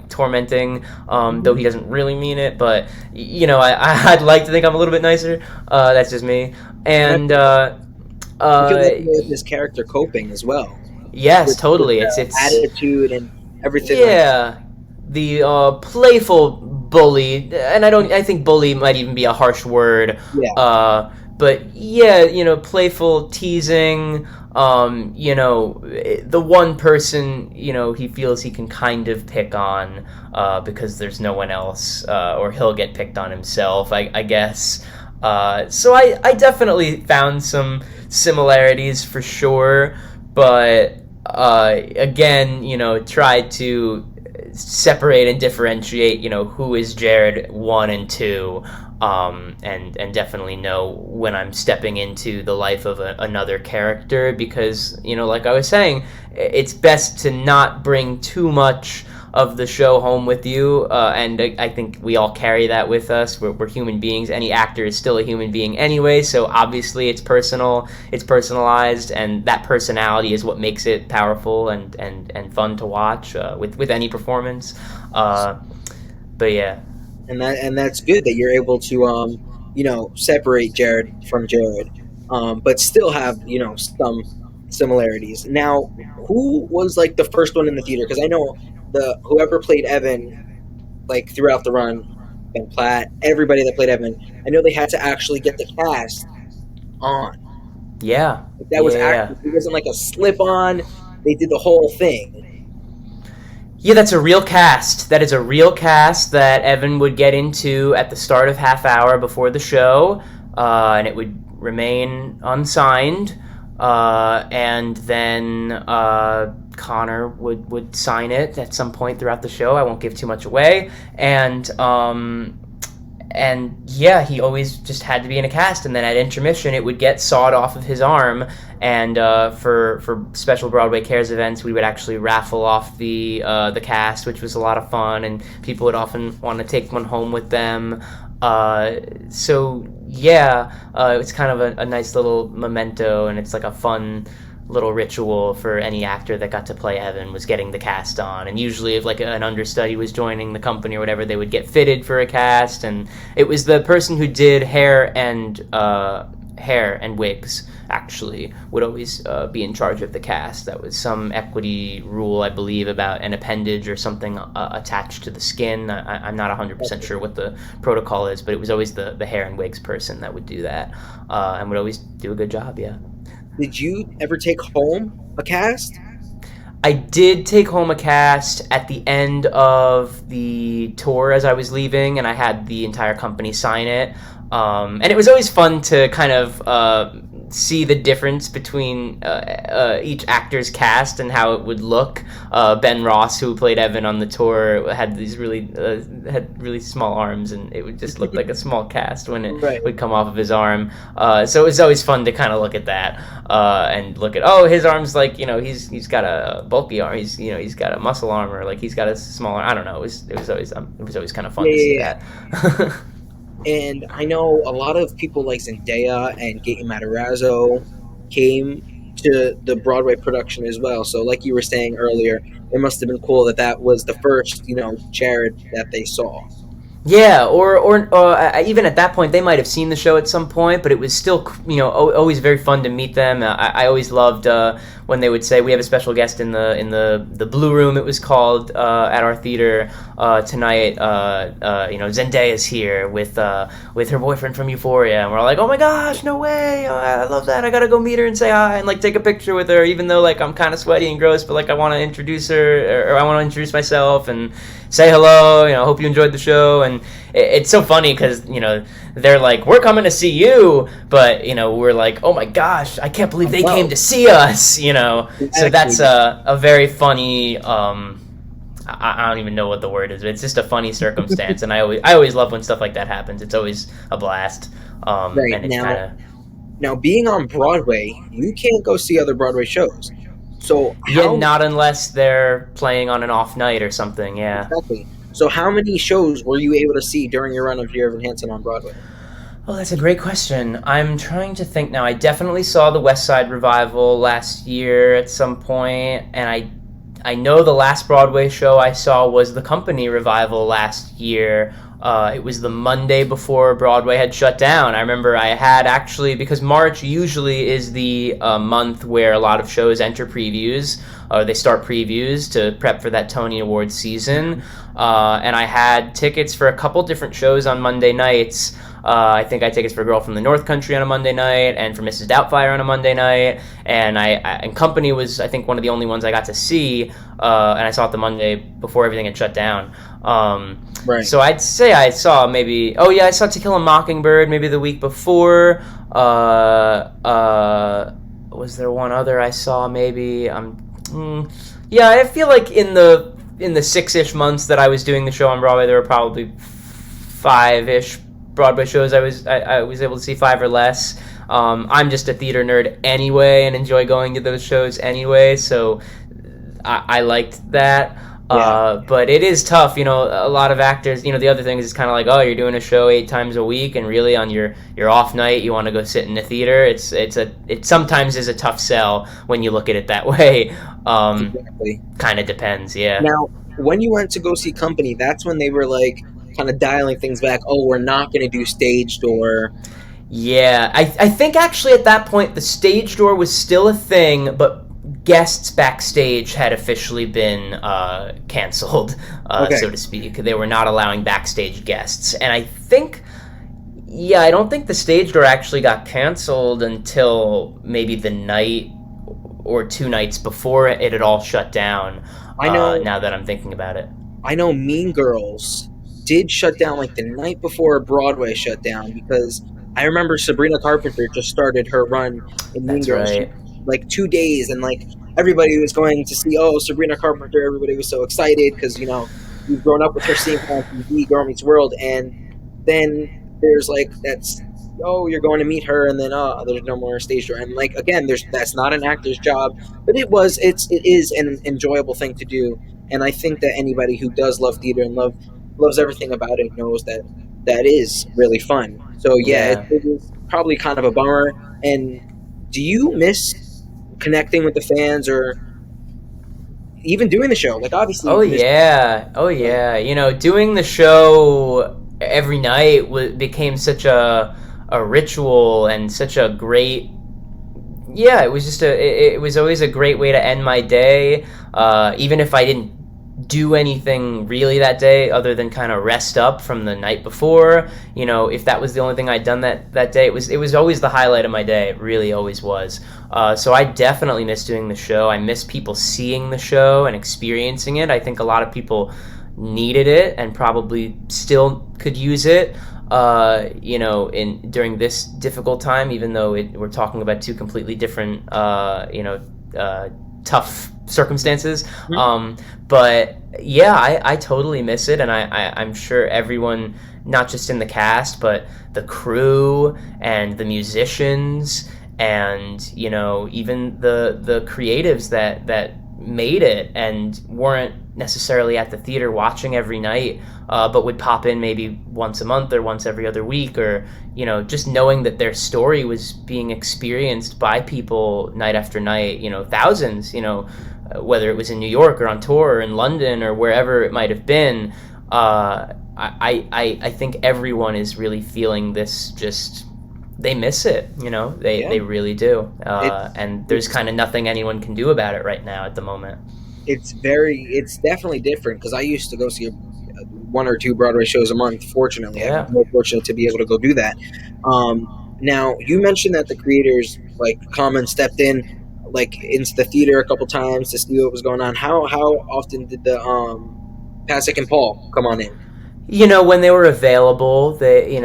tormenting, though he doesn't really mean it. But, I'd like to think I'm a little bit nicer. That's just me. And his character coping as well. Yes, totally. It's attitude and everything. Yeah. The playful bully, and I think bully might even be a harsh word. Yeah. But yeah, playful teasing. The one person he feels he can kind of pick on because there's no one else, or he'll get picked on himself. I guess. So I definitely found some similarities for sure, but again, tried to separate and differentiate, who is Jared 1 and 2, and definitely know when I'm stepping into the life of another character, because, like I was saying, it's best to not bring too much of the show home with you, and I think we all carry that with us. We're human beings. Any actor is still a human being anyway, so obviously it's personal, it's personalized, and that personality is what makes it powerful and fun to watch with any performance. But yeah. And that's good that you're able to separate Jared from Jared, but still have some similarities. Now, who was like the first one in the theater? Because I know whoever played Evan, like throughout the run, Ben Platt, everybody that played Evan, I know they had to actually get the cast on. Yeah, that was actually, it wasn't like a slip on. They did the whole thing. Yeah, that's a real cast. That is a real cast that Evan would get into at the start of half hour before the show, and it would remain unsigned. And then Connor would sign it at some point throughout the show. I won't give too much away. And yeah, he always just had to be in a cast. And then at intermission, it would get sawed off of his arm. And for special Broadway Cares events, we would actually raffle off the cast, which was a lot of fun. And people would often want to take one home with them. So yeah, it's kind of a nice little memento, and it's like a fun little ritual for any actor that got to play Evan was getting the cast on. And usually if like an understudy was joining the company or whatever, they would get fitted for a cast, and it was the person who did hair and wigs actually would always be in charge of the cast. That was some equity rule, I believe, about an appendage or something attached to the skin. I'm not 100% sure what the protocol is, but it was always the hair and wigs person that would do that, and would always do a good job. Yeah. Did you ever take home a cast? I did take home a cast at the end of the tour as I was leaving, and I had the entire company sign it. And it was always fun to kind of see the difference between each actor's cast and how it would look. Ben Ross, who played Evan on the tour, had these really small arms, and it would just look like a small cast when it would come off of his arm. So it was always fun to kind of look at that and look at, his arm's like, he's got a bulky arm, he's got a muscle arm, or like he's got a smaller. I don't know. It was always kind of fun to see that. And I know a lot of people like Zendaya and Gaten Matarazzo came to the Broadway production as well. So like you were saying earlier, it must have been cool that was the first, Jared that they saw. Yeah, or even at that point, they might have seen the show at some point, but it was still, always very fun to meet them. I always loved when they would say, we have a special guest in the Blue Room, it was called, at our theater tonight. Zendaya's here with her boyfriend from Euphoria, and we're all like, oh my gosh, no way! I love that. I gotta go meet her and say hi and like take a picture with her, even though like I'm kind of sweaty and gross, but like I want to introduce her, or I want to introduce myself and say hello. Hope you enjoyed the show. And it's so funny because they're like, we're coming to see you, but we're like, oh my gosh, I can't believe they came to see us. So that's a very funny. I don't even know what the word is, but it's just a funny circumstance, and I always love when stuff like that happens. It's always a blast. Right, and it's now being on Broadway, you can't go see other Broadway shows. So not unless they're playing on an off night or something. Yeah. Exactly. So how many shows were you able to see during your run of Dear Evan Hansen on Broadway? Oh, that's a great question. I'm trying to think now. I definitely saw the West Side Revival last year at some point, and I know the last Broadway show I saw was the Company Revival last year. It was the Monday before Broadway had shut down. I remember I had actually, because March usually is the month where a lot of shows enter previews, or they start previews to prep for that Tony Awards season. And I had tickets for a couple different shows on Monday nights. I think I had tickets for Girl from the North Country on a Monday night, and for Mrs. Doubtfire on a Monday night, and Company was, I think, one of the only ones I got to see, and I saw it the Monday before everything had shut down. Right. So I'd say I saw maybe, I saw To Kill a Mockingbird maybe the week before. Was there one other I saw maybe? Yeah, I feel like in the 6-ish months that I was doing the show on Broadway, there were probably 5-ish Broadway shows I was able to see, 5 or less. I'm just a theater nerd anyway and enjoy going to those shows anyway, so I liked that. Yeah. But it is tough, a lot of actors, the other thing is it's kind of like, oh, you're doing a show 8 times a week, and really on your off night you want to go sit in the theater. It sometimes is a tough sell when you look at it that way. Exactly. Kind of depends, yeah. Now, when you went to go see Company, that's when they were like kind of dialing things back. Oh, we're not going to do stage door. Yeah, I think actually at that point the stage door was still a thing, but guests backstage had officially been canceled, so to speak. They were not allowing backstage guests. And I don't think the stage door actually got canceled until maybe the night or 2 nights before it had all shut down. I know. Now that I'm thinking about it. I know Mean Girls did shut down like the night before Broadway shut down, because I remember Sabrina Carpenter just started her run in Mean That's Girls. right. Like 2 days, and like everybody was going to see Sabrina Carpenter. Everybody was so excited because we've grown up with her seeing her on TV, Girl Meets World, and then there's like you're going to meet her, and then there's no more stage door. And like again, that's not an actor's job, but it is an enjoyable thing to do. And I think that anybody who does love theater and loves everything about it knows that is really fun. So yeah. It is probably kind of a bummer. And do you miss connecting with the fans or even doing the show? Like obviously. Oh yeah. Doing the show every night became such a ritual and such a great. Yeah, it was just it was always a great way to end my day, even if I didn't do anything really that day other than kind of rest up from the night before. If that was the only thing I'd done that day, it was always the highlight of my day. It really always was. So I definitely miss doing the show. I miss people seeing the show and experiencing it. I think a lot of people needed it and probably still could use it during this difficult time, even though we're talking about 2 completely different tough circumstances. But yeah, I totally miss it, and I'm sure everyone, not just in the cast, but the crew and the musicians and even the creatives that made it and weren't necessarily at the theater watching every night, but would pop in maybe once a month or once every other week, or just knowing that their story was being experienced by people night after night, thousands, whether it was in New York or on tour or in London or wherever it might have been. I think everyone is really feeling this. Just they miss it, they really do, and there's kind of nothing anyone can do about it right now at the moment. It's definitely different, because I used to go see 1 or 2 Broadway shows a month. Fortunately, Yeah. I'm more fortunate to be able to go do that. Now you mentioned that the creators like come and stepped in like into the theater a couple times to see what was going on. How often did the Pasek and Paul come on in? When they were available, they,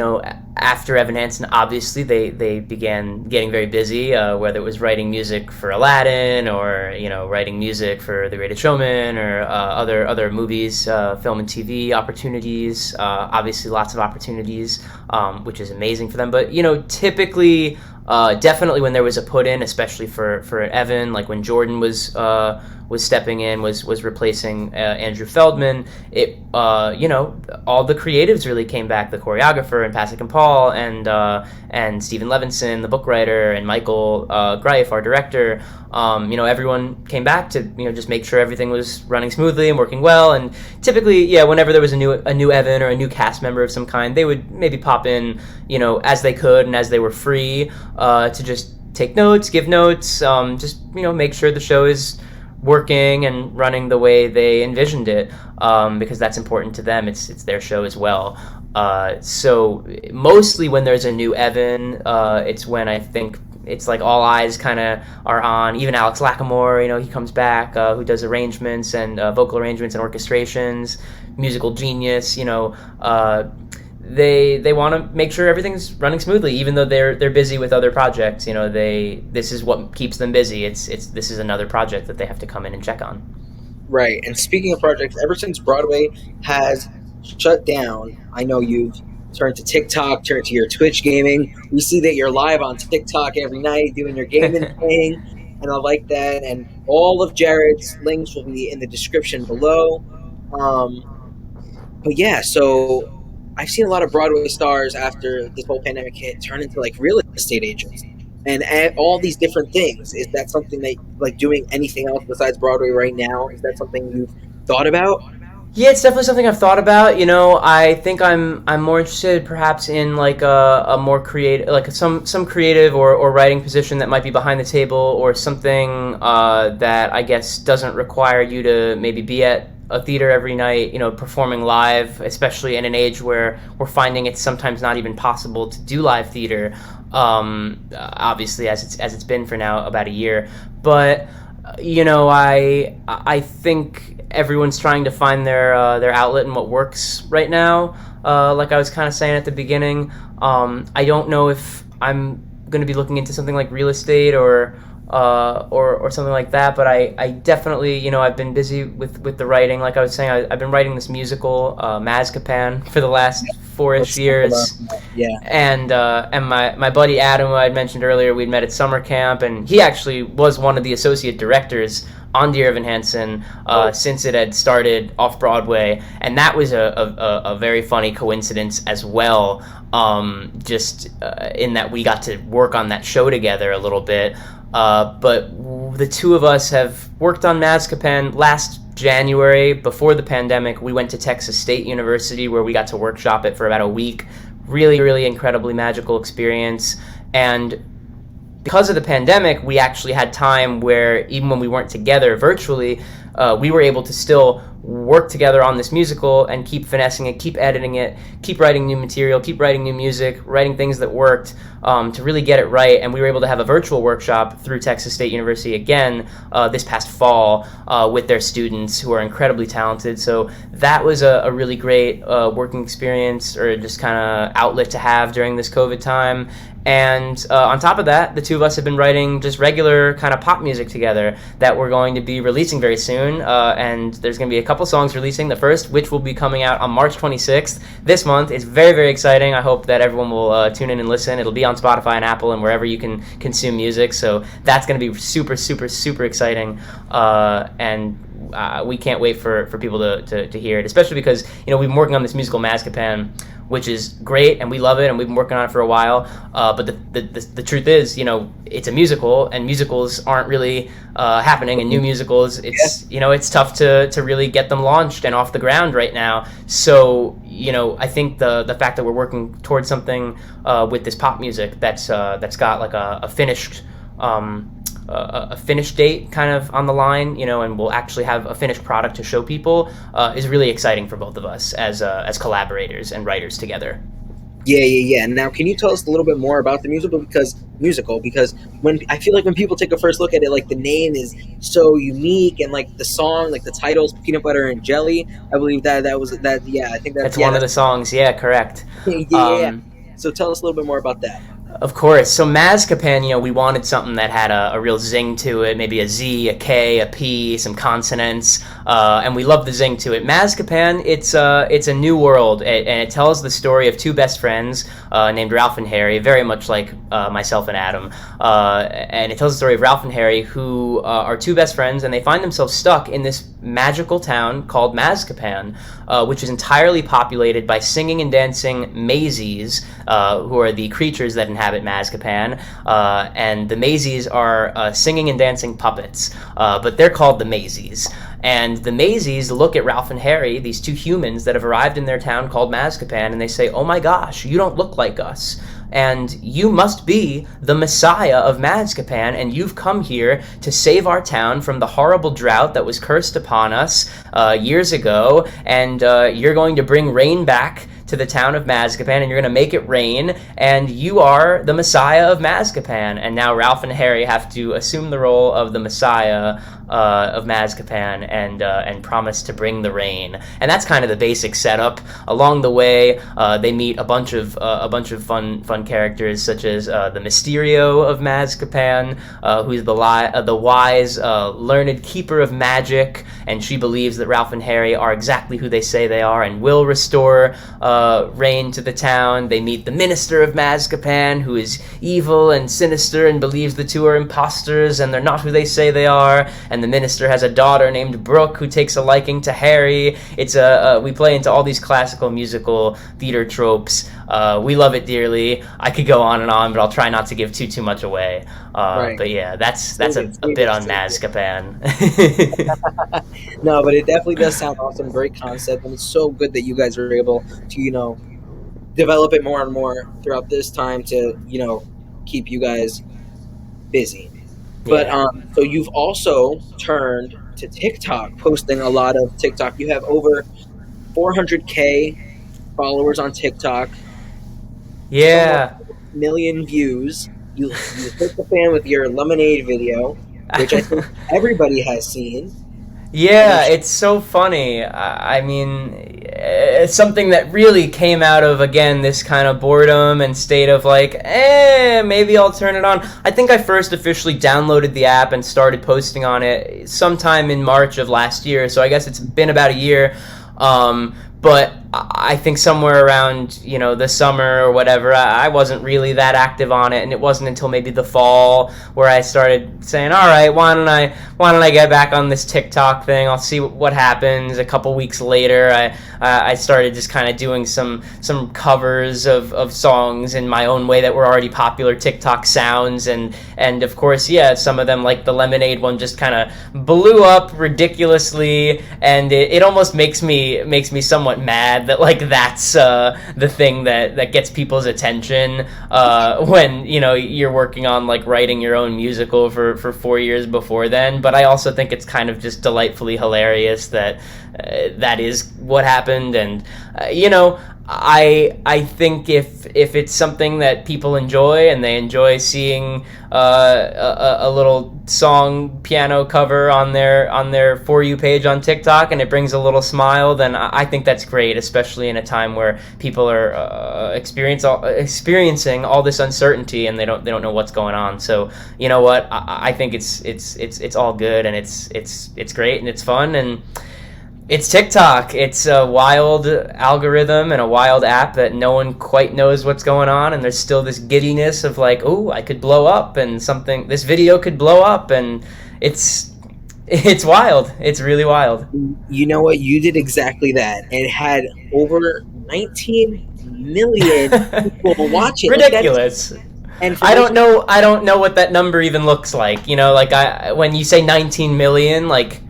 after Evan Hansen, obviously they began getting very busy, whether it was writing music for Aladdin or, writing music for The Greatest Showman or other movies, film and TV opportunities, obviously lots of opportunities, which is amazing for them. But, typically, definitely when there was a put in, especially for Evan, like when Jordan was was stepping in, was replacing Andrew Feldman, it all the creatives really came back. The choreographer and Pasek and Paul and Stephen Levinson, the book writer, and Michael Greif, our director. Everyone came back to just make sure everything was running smoothly and working well. And typically, whenever there was a new Evan or a new cast member of some kind, they would maybe pop in, as they could and as they were free, to just take notes, give notes, make sure the show is working and running the way they envisioned it, because that's important to them. It's their show as well. So mostly when there's a new Evan, it's when I think it's like all eyes kind of are on. Even Alex Lacamoire, he comes back, who does arrangements and vocal arrangements and orchestrations, musical genius. They want to make sure everything's running smoothly, even though they're busy with other projects. This is what keeps them busy. This is another project that they have to come in and check on. Right. And speaking of projects, ever since Broadway has shut down, I know you've turned to TikTok, turned to your Twitch gaming. We see that you're live on TikTok every night doing your gaming thing, and I like that. And all of Jared's links will be in the description below. But yeah, so I've seen a lot of Broadway stars after this whole pandemic hit turn into like real estate agents and all these different things. Is that something that, like, doing anything else besides Broadway right now, is that something you've thought about? Yeah, it's definitely something I've thought about. I think I'm more interested perhaps in like a more creative, like some creative or writing position that might be behind the table, or something that I guess doesn't require you to maybe be at a theater every night, performing live, especially in an age where we're finding it's sometimes not even possible to do live theater, obviously as it's been for now about a year. But I think everyone's trying to find their outlet and what works right now. Like I was kind of saying at the beginning, I don't know if I'm going to be looking into something like real estate or something like that, but I definitely, I've been busy with the writing. Like I was saying, I've been writing this musical, Mazkapan, for the last 4-ish years. Yeah. And my buddy Adam, who I had mentioned earlier, we'd met at summer camp, and he actually was one of the associate directors on Dear Evan Hansen since it had started off Broadway, and that was a very funny coincidence as well, just in that we got to work on that show together a little bit. But the two of us have worked on Mazkapan. Last January, before the pandemic, we went to Texas State University, where we got to workshop it for about a week. Really, really incredibly magical experience. And because of the pandemic, we actually had time where, even when we weren't together virtually, we were able to still work together on this musical and keep finessing it, keep editing it, keep writing new material, keep writing new music, writing things that worked, to really get it right. And we were able to have a virtual workshop through Texas State University again this past fall with their students, who are incredibly talented. So that was a really great working experience, or just kind of outlet to have during this COVID time. And on top of that, the two of us have been writing just regular kind of pop music together that we're going to be releasing very soon. And there's going to be a couple songs releasing. The first, which will be coming out on March 26th this month, is very, very exciting. I hope that everyone will tune in and listen. It'll be on Spotify and Apple and wherever you can consume music. So that's going to be super, super, super exciting. And we can't wait for people to hear it, especially because, we've been working on this musical Mazkapan, which is great, and we love it, and we've been working on it for a while. But the truth is, it's a musical, and musicals aren't really happening. And new musicals, it's tough to really get them launched and off the ground right now. So I think the fact that we're working towards something with this pop music that's got like a finished date kind of on the line, and we'll actually have a finished product to show people, is really exciting for both of us as collaborators and writers together. Yeah. Now, can you tell us a little bit more about the musical? Because when I feel like when people take a first look at it, like, the name is so unique, and like the song, like the title's Peanut Butter and Jelly. I believe that was that. Yeah, I think that's one of the songs. Yeah, correct. Yeah. So tell us a little bit more about that. Of course. So Mazcapan, we wanted something that had a real zing to it, maybe a Z, a K, a P, some consonants, and we love the zing to it. Mazcapan, it's a new world, and it tells the story of two best friends named Ralph and Harry, very much like myself and Adam, and it tells the story of Ralph and Harry, who are two best friends, and they find themselves stuck in this magical town called Mazcapan, which is entirely populated by singing and dancing Mazies, who are the creatures that inhabit Mazcapan, and the Mazies are singing and dancing puppets, but they're called the Mazies. And the Mazies look at Ralph and Harry, these two humans that have arrived in their town called Mazcapan, and they say, "Oh my gosh, you don't look like us. And you must be the Messiah of Mazcapan, and you've come here to save our town from the horrible drought that was cursed upon us years ago, and you're going to bring rain back to the town of Mazcapan, and you're going to make it rain, and you are the Messiah of Mazcapan." And now Ralph and Harry have to assume the role of the Messiah of Mazcapan and promise to bring the rain. And that's kind of the basic setup. Along the way, they meet a bunch of fun characters, such as the Mysterio of Mazcapan, who's the wise, learned keeper of magic, and she believes that Ralph and Harry are exactly who they say they are and will restore rain to the town. They meet the Minister of Mazcapan, who is evil and sinister and believes the two are imposters and they're not who they say they are. And the Minister has a daughter named Brooke who takes a liking to Harry. It's we play into all these classical musical theater tropes. We love it dearly. I could go on and on, but I'll try not to give too much away. Right. But yeah, that's a bit on Mazcapan. No, but it definitely does sound awesome. Great concept, and it's so good that you guys are able to, develop it more and more throughout this time to, keep you guys busy. But Yeah. so you've also turned to TikTok, posting a lot of TikTok. You have over 400K followers on TikTok. Yeah. Million views. You hit the fan with your lemonade video, which I think everybody has seen. Yeah, it's so funny. I mean, it's something that really came out of, again, this kind of boredom and state of like, maybe I'll turn it on. I think I first officially downloaded the app and started posting on it sometime in March of last year, so I guess it's been about a year. But I think somewhere around, the summer or whatever, I wasn't really that active on it, and it wasn't until maybe the fall where I started saying, all right, why don't I get back on this TikTok thing? I'll see what happens. A couple weeks later, I started just kind of doing some covers of songs in my own way that were already popular TikTok sounds, and of course, yeah, some of them, like the Lemonade one, just kind of blew up ridiculously, and it almost makes me somewhat mad that like that's the thing that gets people's attention when you're working on like writing your own musical for 4 years before then. But I also think it's kind of just delightfully hilarious that that is what happened, and I think if it's something that people enjoy and they enjoy seeing a little song piano cover on their For You page on TikTok, and it brings a little smile, then I think that's great, especially in a time where people are experiencing all this uncertainty and they don't know what's going on. So you know what, I think it's all good, and it's great and it's fun, and it's TikTok. It's a wild algorithm and a wild app that no one quite knows what's going on, and there's still this giddiness of like, oh, I could blow up, and this video could blow up, and it's wild. It's really wild. You know what? You did exactly that. It had over 19 million people watch it. Ridiculous. And I don't know what that number even looks like. When you say 19 million, like,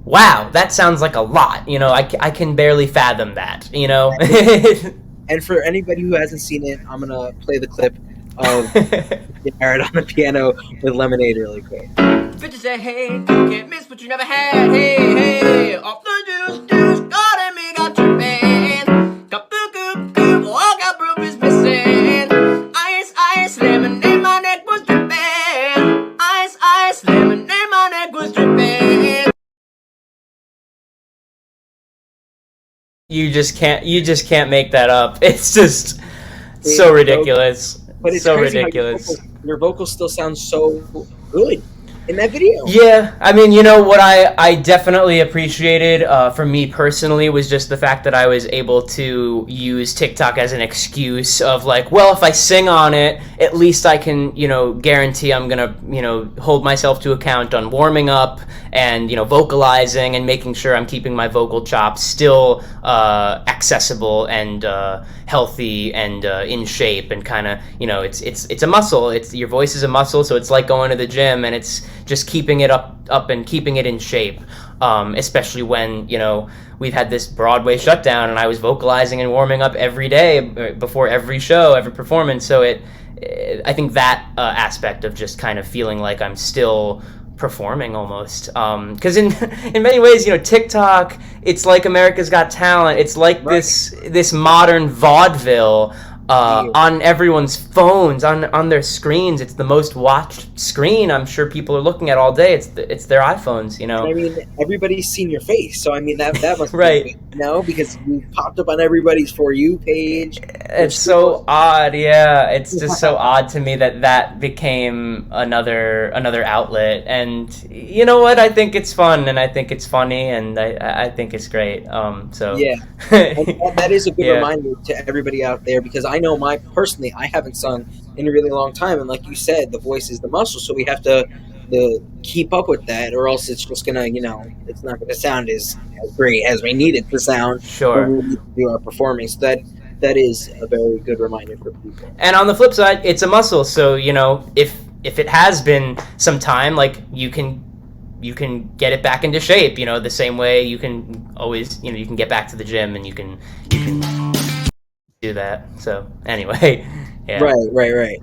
wow, that sounds like a lot. I can barely fathom that. And for anybody who hasn't seen it, I'm gonna play the clip of Jared on the piano with Lemonade really quick. Bitches say, hey, you can't miss what you never had. Hey, off the juice, God and me got your man. Got boo, all got proof is missing. Ice, lemonade, my neck was dripping. Ice, lemonade, my neck was dripping. You just can't make that up. It's just so ridiculous. But it's So crazy ridiculous. how your vocals still sound so good in that video. Yeah, I mean, what I definitely appreciated for me personally was just the fact that I was able to use TikTok as an excuse of like, well, if I sing on it, at least I can, guarantee I'm gonna, hold myself to account on warming up and, vocalizing and making sure I'm keeping my vocal chops still accessible and healthy and in shape and kind of, it's a muscle. It's your voice is a muscle, so it's like going to the gym and it's just keeping it up and keeping it in shape, especially when we've had this Broadway shutdown and I was vocalizing and warming up every day before every show, every performance. So I think that aspect of just kind of feeling like I'm still performing almost, because in many ways, TikTok, it's like America's Got Talent. It's like this modern vaudeville on everyone's phones, on their screens. It's the most watched screen I'm sure people are looking at all day. It's their iPhones, I mean, everybody's seen your face, so I mean that must right. be good, because you popped up on everybody's For You page. It's so odd, yeah. It's just so odd to me that became another outlet, and you know what? I think it's fun, and I think it's funny, and I think it's great. So yeah, and that is a good Yeah. reminder to everybody out there, because I know personally, I haven't sung in a really long time, and like you said, the voice is the muscle, so we have to keep up with that, or else it's just gonna, it's not gonna sound as great as we need it to sound. Sure. When we need to do our performing. So that is a very good reminder for people. And on the flip side, it's a muscle, so if it has been some time, like you can get it back into shape, the same way you can always, you can get back to the gym and you can do that. So anyway, yeah. Right.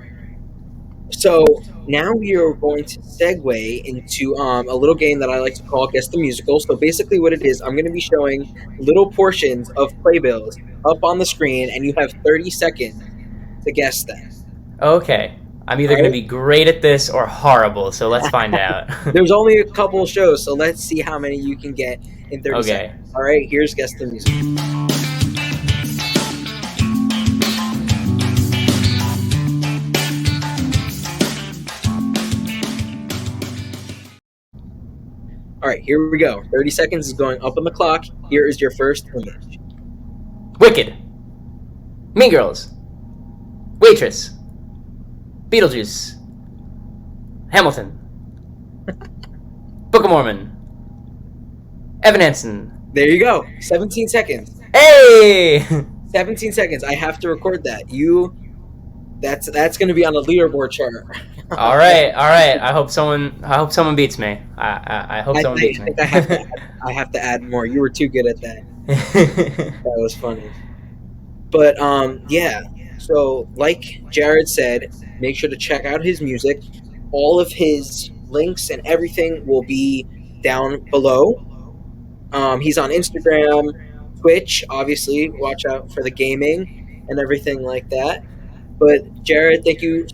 So now we are going to segue into a little game that I like to call Guess the Musical. So basically what it is, I'm going to be showing little portions of playbills up on the screen, and you have 30 seconds to guess them. Okay. I'm either going to be great at this or horrible, so let's find out. There's only a couple of shows, so let's see how many you can get in 30 seconds. All right, here's Guess the Musical. All right, here we go. 30 seconds is going up on the clock. Here is your first image. Wicked. Mean Girls. Waitress. Beetlejuice. Hamilton. Book of Mormon. Evan Hansen. There you go. 17 seconds. Hey! 17 seconds. I have to record that. That's going to be on the leaderboard chart. All right. I hope someone beats me. I hope someone beats me. I have to add more. You were too good at that. That was funny. But yeah. So like Jared said, make sure to check out his music. All of his links and everything will be down below. He's on Instagram, Twitch, obviously. Watch out for the gaming and everything like that. But Jared, thank you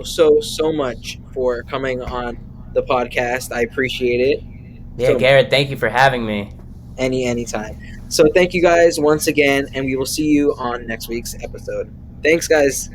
so much for coming on the podcast. I appreciate it. Yeah, Garrett, thank you for having me. Anytime. So thank you guys once again, and we will see you on next week's episode. Thanks, guys.